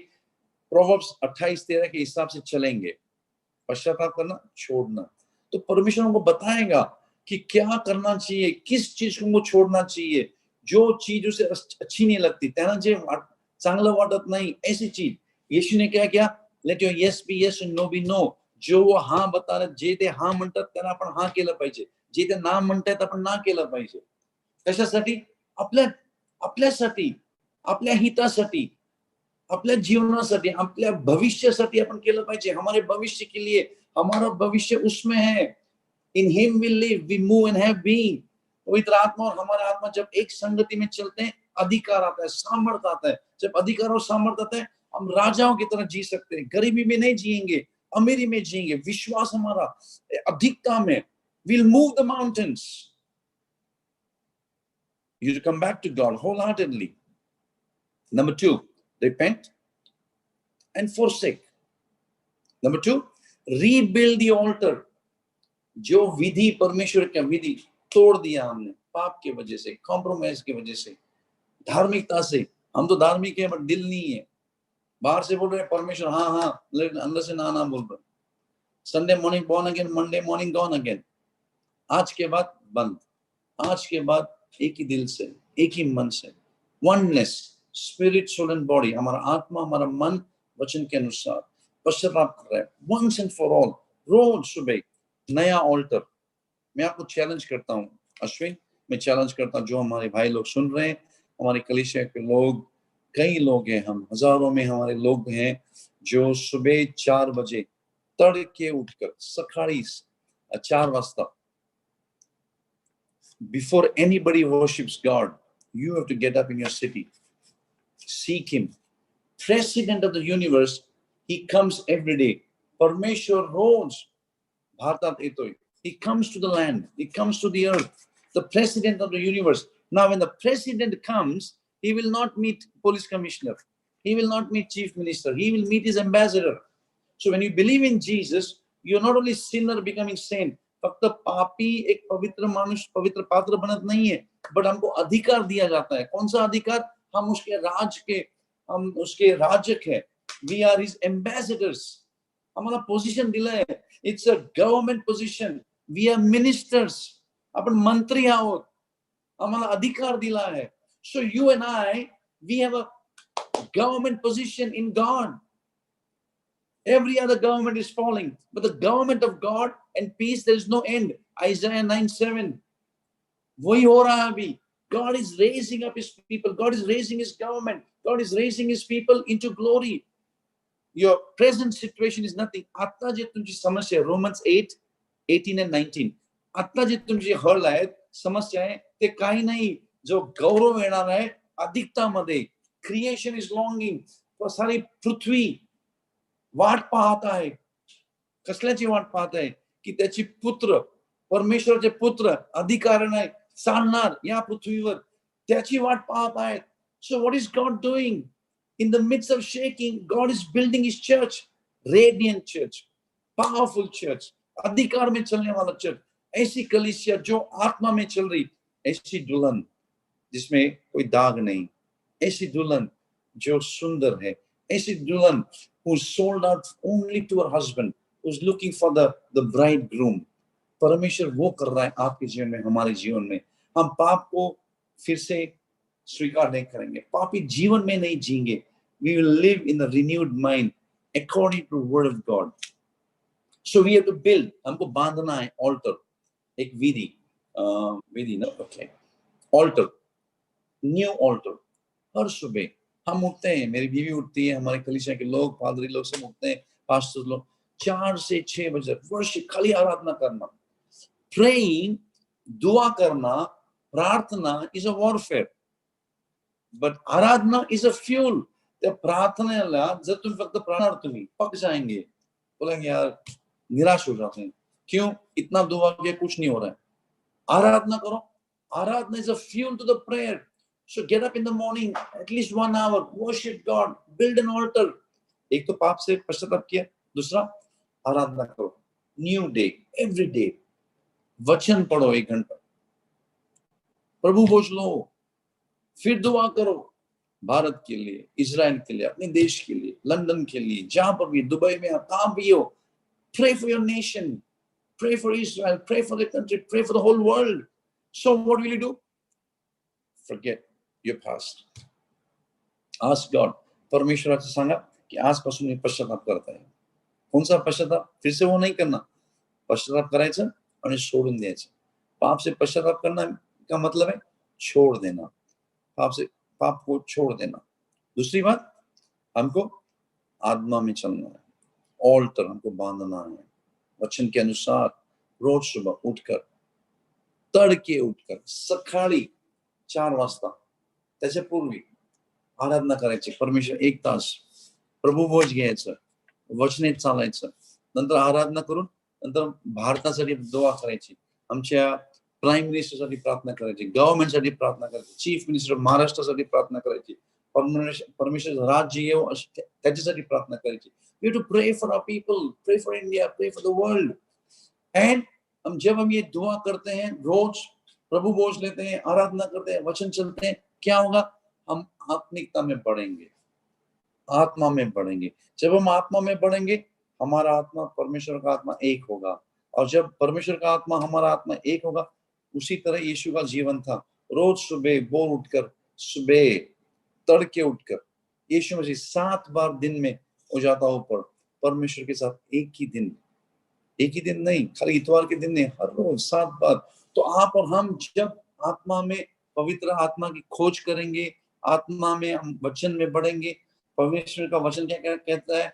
प्रोवर्ब्स 28:13 के हिसाब से चलेंगे, पश्चाताप करना, छोड़ना, तो परमेश्वर हमको बताएगा कि क्या करना चाहिए, किस चीज को छोड़ना चाहिए, जो चीज उसे अच्छी नहीं लगती, त्यांना जे चांगलं वाटत नाही, ऐसी चीज। यीशु ने क्या किया? Let your yes be yes and no be no. जो वो हाँ बता, जे ते हाँ म्हणतात त्यांना आपण हाँ केलं पाहिजे, जे ते ना म्हणतात आपण ना केलं पाहिजे। कशासाठी? आपल्यासाठी, आपल्या हितासाठी, आपल्या जीवनासाठी, आपल्या भविष्यासाठी आपण केलं पाहिजे। हमारे भविष्य के लिए, हमारा भविष्य उसमें है। In him we live, we move and have been. पवित्र आत्मा और हमारा आत्मा जब एक संगति में चलते हैं, अधिकार आता है, सामर्थ आता है। जब अधिकार और सामर्थ आता है, हम राजाओं की तरह जी सकते हैं। गरीबी में नहीं जिएंगे, अमीरी में जिएंगे। विश्वास हमारा अधिकता में, we'll move the mountains. You come back to God wholeheartedly. Number 2, repent and forsake. Number 2, rebuild the altar. जो विधि, परमेश्वर का विधि तोड़ दिया हमने पाप के वजह से, कॉम्प्रोमाइज की वजह से, धार्मिकता से। हम तो धार्मिक है, बट दिल नहीं है। बाहर से बोल रहे हैं परमेश्वर हाँ हाँ, लेकिन अंदर से ना ना बोल रहे। Sunday morning born again, Monday morning gone again. आज के बाद बंद, आज के बाद एक ही दिल से, एक ही मन से, oneness, spirit, soul and body. हमारा आत्मा, हमारा मन वचन के अनुसार पश्चाताप कर रहा है, वंस एंड फॉर ऑल। रोज सुबह नया ऑल्टर। मैं आपको चैलेंज करता हूँ अश्विन, मैं चैलेंज करता हूँ, जो हमारे भाई लोग सुन रहे हैं, हमारे कलीसिया के लोग, कई लोग हैं, हम हजारों में हमारे लोग हैं, जो सुबह 4 बजे तड़के उठकर, सकाळी 4 वाजता, before anybody worships God, you have to get up in your city, seek him. President of the universe, he comes every day. परमेश्वर रोज भारतात येतोय. He comes to the land, he comes to the earth, the president of the universe. Now when the president comes, he will not meet police commissioner, he will not meet chief minister, he will meet his ambassador. So when you believe in Jesus, you're not only sinner becoming saint, फक्त पापी एक पवित्र मानुष, पवित्र पात्र बनत नहीं है, बट हमको अधिकार दिया जाता है। कौन सा अधिकार? हम उसके राज के, हम उसके राजक हैं। We are his ambassadors. हमारा पोजीशन दिला है, it's a government position. We are ministers. अपन मंत्री आहोत, हमारा अधिकार दिला है। So you and I, we have a government position in God. Every other government is falling, but the government of God and peace, there is no end. Isaiah 9:7. वही हो रहा है अभी। God is raising up his people. God is raising his government. God is raising his people into glory. Your present situation is nothing. आता जे तुमची समस्या आहे, Romans 8:18 and 19. आता जे तुमची हळ आहे, समस्या आहे, ते काही नाही, जो गौरव येणार आहे अधिकतामध्ये। Creation is longing. तो सारी पृथ्वी वाट पाहत आहे। कसल्याची वाट पाहत आहे? की त्याची पुत्र, परमेश्वराचे पुत्र अधिकाराने चालणार या पृथ्वीवर, त्याची वाट पाहत आहेत। So what is God doing? In the midst of shaking, God is building his church, radiant church, powerful church, अधिकार में चलने वाला चर्च, ऐसी कलीसिया जो आत्मा में चल रही, ऐसी दुल्हन जिसमें कोई दाग नहीं, ऐसी दुल्हन जो सुंदर है, ऐसी दुल्हन who's sold out only to her husband, who's looking for the bridegroom. परमेश्वर वो कर रहा है आपके जीवन में, हमारे जीवन में। हम पाप को फिर से स्वीकार नहीं करेंगे, पापी जीवन में नहीं जीएंगे। We will live in a renewed mind according to the word of God. So we have to build, हमको बांधना है altar, एक विधि ना, okay, altar, new altar। हर सुबह हम उठते हैं, मेरी बीवी उठती है, हमारे कलीसिया के लोग, पादरी लोग सब उठते हैं, पास्टर लोग 4 से 6 बजे वर्शिप, खाली आराधना करना, praying, दुआ करना, प्रार्थना is a warfare, but Aradhana is a fuel। त्या प्रार्थनेला जर तुम्ही फक्त प्रार्थना, तुम्ही पक जाएंगे, बोलेंगे यार निराश हो जाते हैं, क्यों? इतना दुआ किया कुछ नहीं हो रहा है। आराधना करो, आराधना is a fuel to the prayer। So get up in the morning, at least 1 hour, worship God, build an altar। एक तो पाप से पश्चाताप किया, दूसरा आराधना करो, न्यू डे, एवरी डे, वचन पढ़ो 1 घंटा, प्रभु भोज लो, फिर दुआ करो भारत के लिए, इजराइल के लिए, अपने देश के लिए, लंदन के लिए, जहां पर भी, दुबई में आप कहां भी हो, pray for your nation, pray for Israel, pray for the country, pray for the whole world। So what will you do? Forget your past, ask God। परमेश्वराचं सांगा की आजपासून मी पश्चाताप करत आहे। कोणचा पश्चाताप? फिर से वो नहीं करना, पश्चाताप करायचं आणि सोडून द्यायचं। पाप से पश्चाताप करना का मतलब है छोड़ देना, पाप को छोड़ देना। दूसरी बात, हमको आत्मा में चलना है, ऑल्टर हमको बांधना है, वचन के अनुसार रोज सुबह उठकर, तड़के उठकर, सकाळी 4 वाजता, त्याच्या पूर्वी आराधना करायची, परमेश्वर 1 तास प्रभू भोज घ्यायचं, वचनेत चालायचं, नंतर आराधना करून नंतर भारतासाठी दुआ करायची, आमच्या प्राईम मिनिस्टरसाठी प्रार्थना करायची, गव्हर्नमेंटसाठी प्रार्थना करायची, चीफ मिनिस्टर महाराष्ट्रासाठी प्रार्थना करायची, परमेश्वर राज्य येऊ त्याच्यासाठी प्रार्थना करायची। We have to pray for our people, pray for India, pray for the world। And जब हम ये दुआ करते हैं, रोज प्रभु भोज लेते हैं, आराधना करते हैं, वचन चलते हैं, क्या होगा? हम आत्मिकता में बढ़ेंगे, आत्मा में बढ़ेंगे। जब हम आत्मा में बढ़ेंगे, हमारा आत्मा परमेश्वर का आत्मा एक होगा, और जब परमेश्वर का आत्मा हमारा आत्मा एक होगा, उसी तरह यीशु का जीवन था। रोज सुबह भोर उठकर, सुबह तड़के उठकर, यीशु मसीह 7 बार दिन में हो जाता ऊपर परमेश्वर के साथ, एक ही दिन नहीं, खाली इतवार के दिन नहीं, हर रोज 7 बार। तो आप और हम जब आत्मा में, पवित्र आत्मा की खोज करेंगे, आत्मा में हम वचन में बढ़ेंगे। परमेश्वर का वचन क्या कहता है?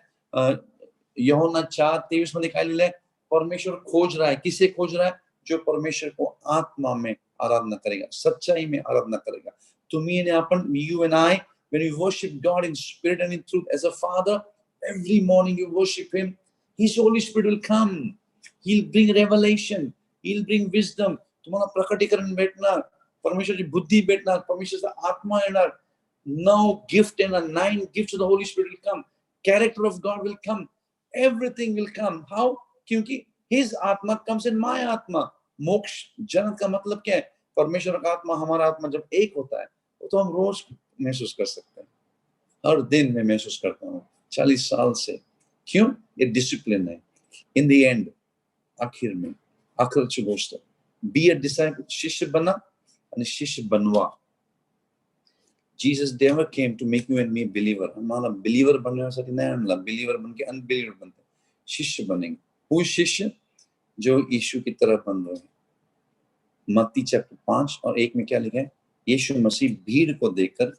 यूहन्ना 4:23 में दिखाई लिया है, परमेश्वर खोज रहा है, किसे खोज रहा है? जो परमेश्वर को आत्मा में आराधना करेगा, सच्चाई में आराधना करेगा। तुम्ही ने अपन, you and I, when we worship God in spirit and in truth as a father, every morning you worship him, his Holy Spirit will come, he'll bring revelation, he'll bring wisdom, तुम्हाला प्रकटीकरण भेटणार, परमेश्वराची बुद्धी भेटणार, परमेश्वराचा आत्मा येणार, 9 gift and 9 gifts of the Holy Spirit will come, character of God will come, everything will come। How? क्योंकि his आत्मा comes in my आत्मा। मोक्ष जन्नत का मतलब क्या है? परमेश्वर का आत्मा, हमारा आत्मा जब एक होता है, तो हम रोज महसूस कर सकते हैं, हर दिन मैं महसूस करता हूँ 40 साल से। क्यों? ये डिसिप्लिन है। इन द एंड, आखिर में, आखिरची गोष्ट, बी अ डिसाइपल, शिष्य बना आणि शिष्य बनवा। Jesus never came to make you and me believer. हमारा बिलीवर बनण्यासाठी नाही आणला, बिलीवर बन के अनबिलीवर बनते, शिष्य बनेंगे। वो शिष्य जो यीशु की तरह बन रहे हैं। मत्ती चैप्टर 5 और 1 में क्या लिखा है? येशू मसीह भीड़ को देखकर,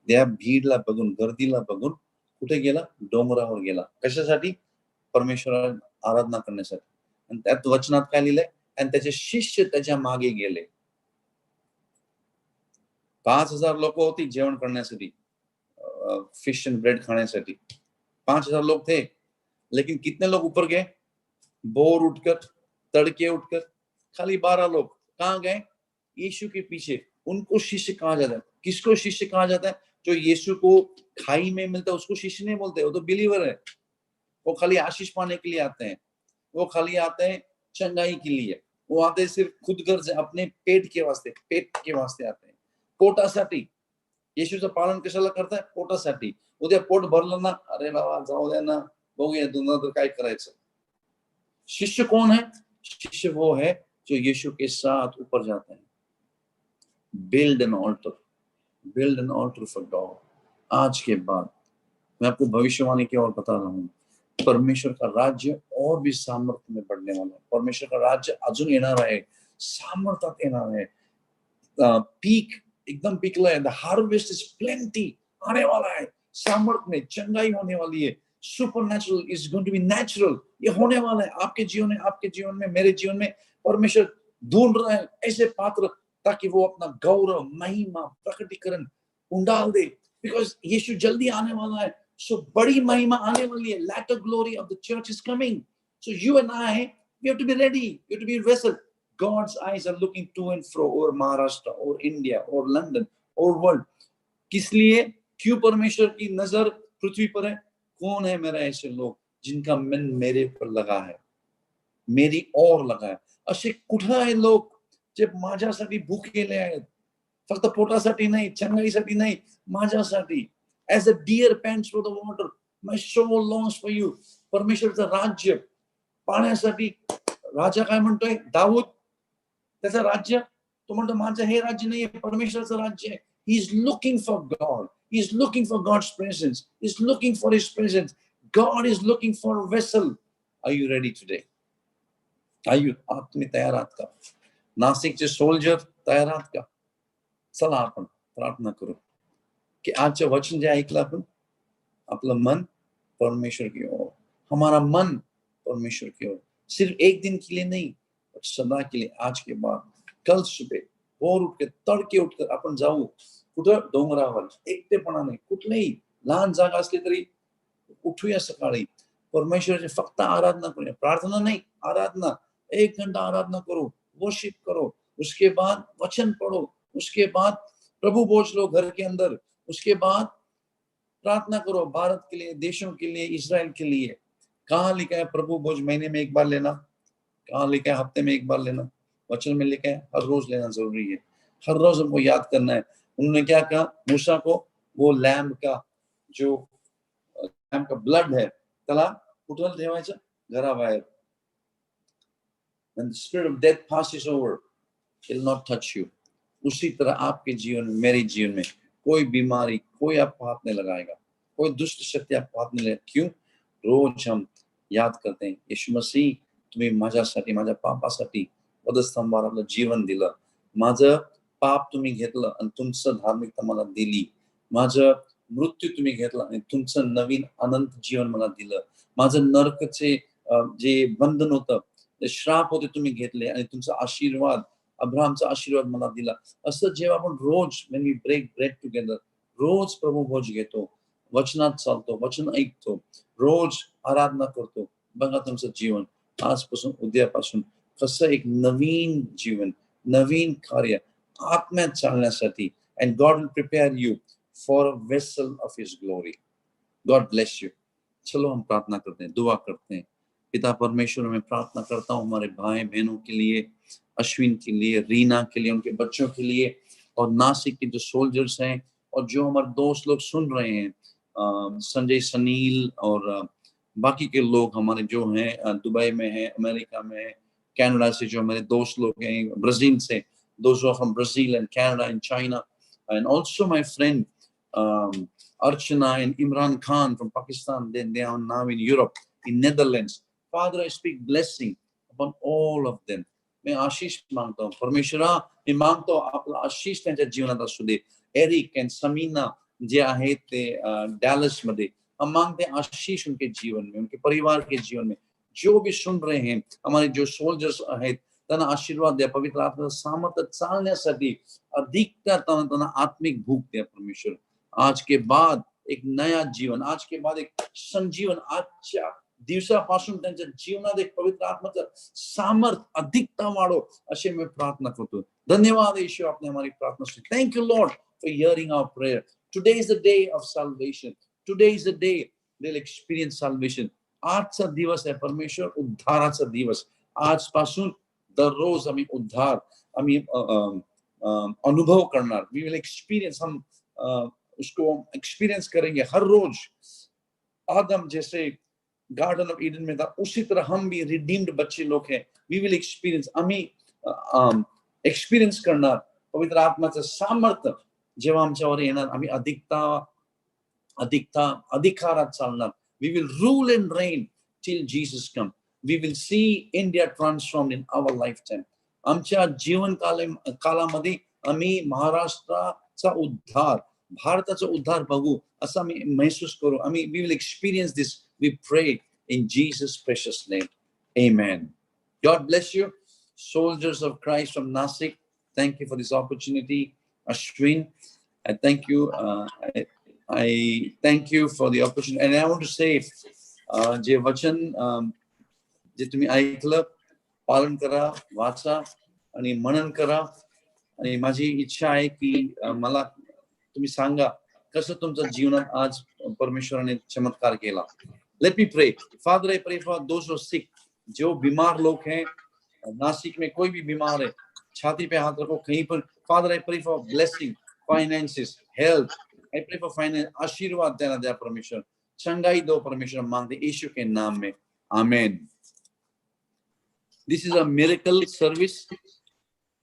त्या भीडला बघून, गर्दीला बघून कुठे गेला? डोंगरावर गेला। कशासाठी? परमेश्वराची आराधना करण्यासाठी। आणि त्यात वचनात काय लिहिलंय? आणि त्याचे शिष्य त्याच्या मागे गेले। 5000 लोक होती जेवण करण्यासाठी, फिश एंड ब्रेड खाण्यासाठी 5000 लोग थे, लेकिन कितने लोग ऊपर गए? भोर उठकर, तड़के उठकर, खाली 12 लोग। कहाँ गए? यीशु के पीछे। उनको शिष्य कहा जाता है। किसको शिष्य कहा जाता है? जो यीशु को खाई में मिलता है उसको शिष्य नहीं बोलते, वो तो बिलीवर है। वो खाली आशीष पाने के लिए आते हैं, वो खाली आते हैं चंगाई के लिए, वो आते हैं सिर्फ खुद गर्ज अपने पेट के वास्ते आते हैं, पोटासाठी। येशूचं पालन कशाला करताय? पोटासाठी. उद्या पोट भरलं ना, अरे बाबा जाऊ द्या ना, बघूया तुला तर काय करायचं। शिष्य कौन है? शिष्य वो है जो यीशु के साथ ऊपर जाते हैं। Build an altar for God. आज के बाद मैं आपको भविष्यवाणी की ओर बता रहा हूँ, परमेश्वर का राज्य और भी सामर्थ्य में बढ़ने वाला है। परमेश्वर का राज्य अजून येणार आहे, सामर्थ्यात येणार आहे। पीक एकदम पिकला है, द हार्वेस्ट इज प्लेंटी, आने वाला है। सामर्थ्य में चंगाई होने वाली है। Supernatural is going to be natural, ये होने वाला है आपके जीवन में, मेरे जीवन में। परमेश्वर ढूंढ रहा है ऐसे पात्र ताकि वो अपना गौरव, महिमा, प्रकटीकरण उंडाल दे, बिकॉज यीशु जल्दी आने वाला है। सो बड़ी महिमा आने वाली है। Latter glory of the church is coming. So you and I, we have to be ready, we have to be vessel. God's eyes are looking to and fro over Maharashtra, over India, over London, over world. किस लिए? क्यों परमेश्वर की नजर पृथ्वी पर है? कौन है मेरा ऐसे लोग जिनका मन मेरे पर लगा है, मेरी ओर लगा है? असे कुठे आहे लोक जे माझ्यासाठी भुकेले आहेत, फक्त पोटासाठी नाही, चंगाईसाठी नाही, माझ्यासाठी. As a deer pants for the water, my soul longs for you. परमेश्वरचं राज्य पाहण्यासाठी राजा काय म्हणतोय? दाऊद त्याचं राज्य, तो म्हणतो माझं हे राज्य नाहीये, परमेश्वरचं राज्य आहे. He is looking for God. He is looking for God's presence. He is looking for his presence. God is looking for a vessel. Are you ready today? आप तुम्ही तयार आहात का? नाशिकचे सोल्जर तयार आहात का? चला आपण प्रार्थना करू कि आजचं वचन जे ऐकलं आपण, आपलं मन परमेश्वर की ओर, हमारा मन परमेश्वर की ओर, सिर्फ एक दिन के लिए नहीं, सदा के लिए। आज के बाद कल सुबह भोर उठ के, तडके उठकर आपण जाऊ कुठं? डोंगरावर, एकटेपणा नाही, कुठलेही लहान जागा असली तरी उठूया सकाळी, परमेश्वराची फक्त आराधना करूया। प्रार्थना नहीं, आराधना। 1 घंटा आराधना करो, वर्शिप करो, उसके बाद वचन पढ़ो, उसके बाद प्रभु बोझ लो घर के अंदर, उसके बाद प्रार्थना करो भारत के लिए, देशों के लिए, इजराइल के लिए। कहाँ लिखा है प्रभु बोझ महीने में 1 बार लेना? कहाँ लिखा है हफ्ते में 1 बार लेना? वचन में लिखा है हर रोज लेना जरूरी है, हर रोज हमको याद करना है। उन्होंने क्या कहा मूसा को? वो लैम्ब का जो लैम्ब का ब्लड है त्याला कुठं ठेवायचं? घराबाहेर। When the spirit of death passes over, it will not touch you. उसी तरह आपके जीवन में, मेरे जीवन में कोई बीमारी, कोई आपको हाथ नहीं लगाएगा, कोई दुष्ट शक्ति आपको हाथ नहीं लगाएगा। क्यों? रोज हम याद करते हैं, यीशु मसीह तुम्ही माझ्यासाठी, माझ्या पापासाठी वधस्तंभावर आपलं जीवन दिलं, माझं पाप तुम्ही घेतलं आणि तुमचं धार्मिकता मला दिली, माझं मृत्यू तुम्ही घेतला आणि तुमचं नवीन अनंत जीवन मला दिलं, माझं नरकचे जे बंधन होतं, ते श्राप होते तुम्ही घेतले आणि तुमचा आशीर्वाद, अब्राहमचा आशीर्वाद मला दिला। असं जेव्हा आपण रोज when we break bread together, रोज प्रभू भोज घेतो, वचनात चालतो, वचन ऐकतो, रोज आराधना करतो, बघा तुमचं जीवन आजपासून, उद्यापासून कसं एक नवीन जीवन, नवीन कार्य आत्म्यात चालण्यासाठी। and God will prepare you for a vessel of his glory. God bless you. चलो हम प्रार्थना करते हैं, दुआ करते हैं। पिता परमेश्वर, मैं प्रार्थना करता हूँ हमारे भाई बहनों के लिए, अश्विन के लिए, रीना के लिए, उनके बच्चों के लिए, और नासिक के जो सोल्जर्स हैं और जो हमारे दोस्त लोग सुन रहे हैं, संजय, सनील और बाकी के लोग हमारे जो हैं दुबई में हैं, अमेरिका में हैं, कनाडा से जो हमारे दोस्त लोग हैं, ब्राजील से, those who are from Brazil and Canada and China, and also my friend Archana and Imran Khan from Pakistan, they are now in Europe, in Netherlands. Father, I speak blessing upon all of them. मैं आशीष मांगता हूँ परमेश्वरा, मैं मांगता हूँ आपला आशीष त्यांच्या जीवनात असू दे। एरिक एंड समीना जे आहेत ते डैलस मध्ये, हम मांगते हैं आशीष उनके जीवन में, उनके परिवार के जीवन में। जो भी सुन रहे हैं, हमारे जो सोल्जर्स आहेत त्यांना आशीर्वाद द्या, पवित्र आत्म्याचं सामर्थ्य चालण्यासाठी अधिक त्यांना आत्मिक भूक द्या परमेश्वर। आज के बाद एक नया जीवन, आज के बाद एक संजीवन, आजच्या दिवसापासून त्यांच्या जीवनात एक पवित्र आत्म्याचं सामर्थ्य अधिकता वाढो, अशी मैं प्रार्थना करतो। धन्यवाद यीशु, आपने हमारी प्रार्थना सुनी। Thank you Lord for hearing our prayer. Today is the day of salvation. Today is the day they'll experience salvation. आजचा दिवस आहे परमेश्वर उद्धाराचा दिवस. आजपासून दररोज आम्ही उद्धार आम्ही अनुभव करणार. We will experience, हम उसको एक्सपीरियंस करेंगे हर रोज. आदम जैसे गार्डन ऑफ ईडन में था, उसी तरह हम भी रिडीम्ड बच्चे लोग हैं. We will experience, आम्ही एक्सपिरियन्स करणार पवित्र आत्माचं सामर्थ्य जेव्हा आमच्यावर येणार. आम्ही अधिकारात चालणार. We will rule and reign till Jesus comes. We will see India transformed in our lifetime. आमच्या जीवन कालामध्ये आम्ही महाराष्ट्राचा उद्धार, भारताचा उद्धार बघू असं आम्ही महसूस करू. आम्ही we will experience this. We pray in Jesus' precious name. Amen. God bless you, soldiers of Christ from Nasik. Thank you for this opportunity, Ashwin. I thank you. I thank you for the opportunity. And I want to say, जे वचन जे तुम्ही ऐकलं, पालन करा, वाचा आणि मनन करा. आणि माझी इच्छा आहे की मला तुम्ही सांगा कसं तुमच्या जीवनात आज परमेश्वराने चमत्कार केला. Let me pray. Father, I pray for those who are sick. जो बीमार लोग हैं, नासिक में कोई भी बीमार है, छाती पे हाथ रखो कहीं पर. Father, I pray for blessing, finances, health. I pray for finance. आशीर्वाद देना दे परमेश्वर. चंगाई दो परमेश्वर, मांगते यीशु के नाम में. Amen. This is a miracle service.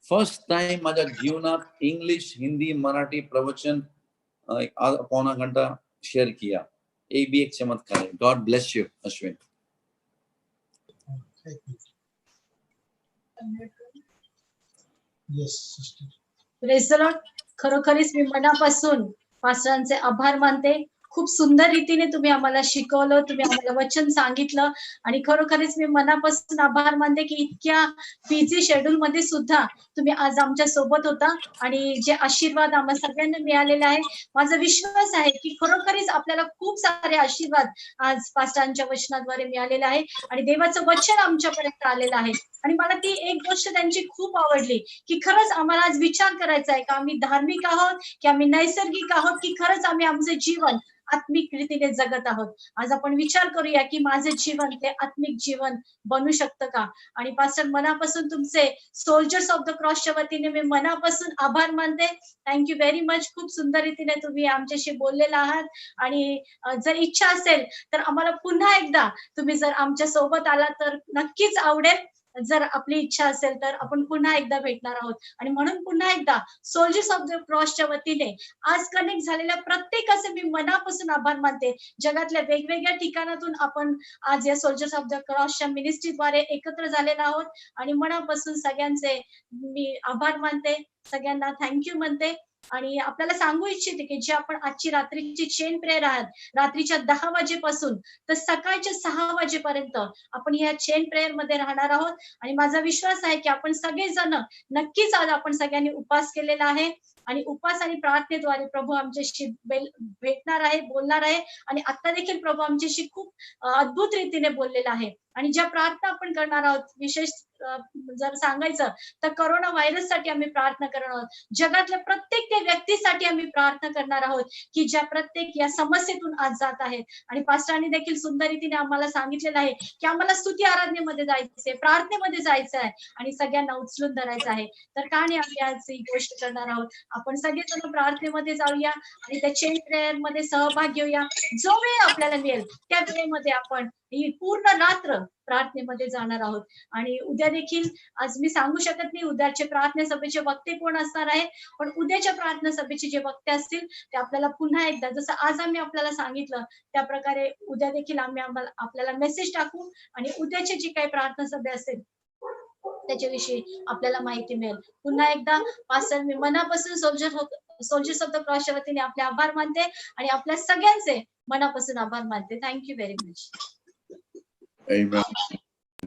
First time माझ्या जीवनात इंग्लिश, हिंदी, मराठी प्रवचन पौना घंटा शेयर किया. एक भी एक चमत्कार है. God bless you, Ashwin. Yes, sister. Praise the Lord. खरोखरीच मी मनापासून पास्टरांचे आभार मानते. खूप सुंदर रीतीने तुम्ही आम्हाला शिकवलं, तुम्ही आम्हाला वचन सांगितलं आणि खरोखरीच मी मनापासून आभार मानते की इतक्या बिझी शेड्यूल मध्ये सुद्धा तुम्ही आज आमच्या सोबत होता आणि जे आशीर्वाद आम्हा सगळ्यांना मिळालेले आहे. माझा विश्वास आहे की खरोखरीच आपल्याला खूप सारे आशीर्वाद आज पास्टरांच्या वचनाद्वारे मिळालेले आहे आणि देवाचं वचन आमच्यापर्यंत आलेलं आहे. आणि मला ती एक गोष्ट त्यांची खूप आवडली की खरंच आम्हाला आज विचार करायचा आहे का आम्ही धार्मिक आहोत की आम्ही नैसर्गिक आहोत की खरंच आम्ही आमचे जीवन आत्मिक रीतीने जगत आहोत. आज आपण विचार करूया की माझे जीवन ते आत्मिक जीवन बनू शकतं का. आणि पास्टर मनापासून तुमचे सोल्जर्स ऑफ द क्रॉसच्या वतीने मी मनापासून आभार मानते. Thank you very much. खूप सुंदर रीतीने तुम्ही आमच्याशी बोललेला आहात आणि जर इच्छा असेल तर आम्हाला पुन्हा एकदा तुम्ही जर आमच्या सोबत आला तर नक्कीच आवडेल. जर आपली इच्छा असेल तर आपण पुन्हा एकदा भेटणार आहोत. आणि म्हणून पुन्हा एकदा सोल्जर्स ऑफ द क्रॉसच्या वतीने आज कनेक्ट झालेल्या प्रत्येकाचे मी मनापासून आभार मानते. जगातल्या वेगवेगळ्या ठिकाणातून आपण आज या सोल्जर्स ऑफ द क्रॉसच्या मिनिस्ट्रीद्वारे एकत्र झालेलो आहोत आणि मनापासून सगळ्यांचे मी आभार मानते. सगळ्यांना थँक्यू म्हणते. आणि आपल्याला सांगू इच्छिते की जे आपण आजची रात्रीची चेन प्रेयर आहात, रात्रीच्या 10 वाजेपासून तर सकाळच्या 6 वाजेपर्यंत आपण या चेन प्रेयर मध्ये राहणार आहोत. आणि माझा विश्वास आहे की आपण सगळेजण नक्कीच आज आपण सगळ्यांनी उपवास केलेला आहे आणि उपवास आणि प्रार्थनेद्वारे प्रभू आमच्याशी भेटणार आहे, बोलणार आहे. आणि आता देखील प्रभू आमच्याशी खूप अद्भुत रीतीने बोललेला आहे. आणि ज्या प्रार्थना आपण करणार आहोत, विशेष जर सांगायचं तर कोरोना व्हायरस साठी आम्ही प्रार्थना करणार आहोत. जगातल्या प्रत्येक त्या व्यक्तीसाठी आम्ही प्रार्थना करणार आहोत की ज्या प्रत्येक या समस्येतून आज जात आहेत. आणि पास्टरांनी देखील सुंदर रीतीने आम्हाला सांगितलेलं आहे की आम्हाला स्तुती आराधनेमध्ये जायचंय, प्रार्थनेमध्ये जायचं आहे आणि सगळ्यांना उचलून धरायचं आहे. तर का नाही आम्ही आज ही गोष्ट करणार आहोत. आपण सगळेजण प्रार्थनेमध्ये जाऊया आणि त्या चेन प्रेयर मध्ये सहभाग घेऊया. जो वेळ आपल्याला मिळेल त्या वेळेमध्ये आपण ही पूर्ण रात्र प्रार्थनेमध्ये जाणार आहोत. आणि उद्या देखील आज मी सांगू शकत नाही उद्याचे प्रार्थना सभेचे वक्ते कोण असणार आहे, पण उद्याच्या प्रार्थना सभेचे जे वक्ते असतील ते आपल्याला पुन्हा एकदा जसं आज आम्ही आपल्याला सांगितलं त्या प्रकारे उद्या देखील आम्ही आपल्याला मेसेज टाकू आणि उद्याचे जी काही प्रार्थना सभे असेल त्याच्याविषयी आपल्याला माहिती मिळेल. पुन्हा एकदा पास्टर मी मनापासून सोल्जर्स ऑफ द क्रॉसच्या वतीने आपले आभार मानते आणि आपल्या सगळ्यांचे मनापासून आभार मानते. Thank you very much. Amen.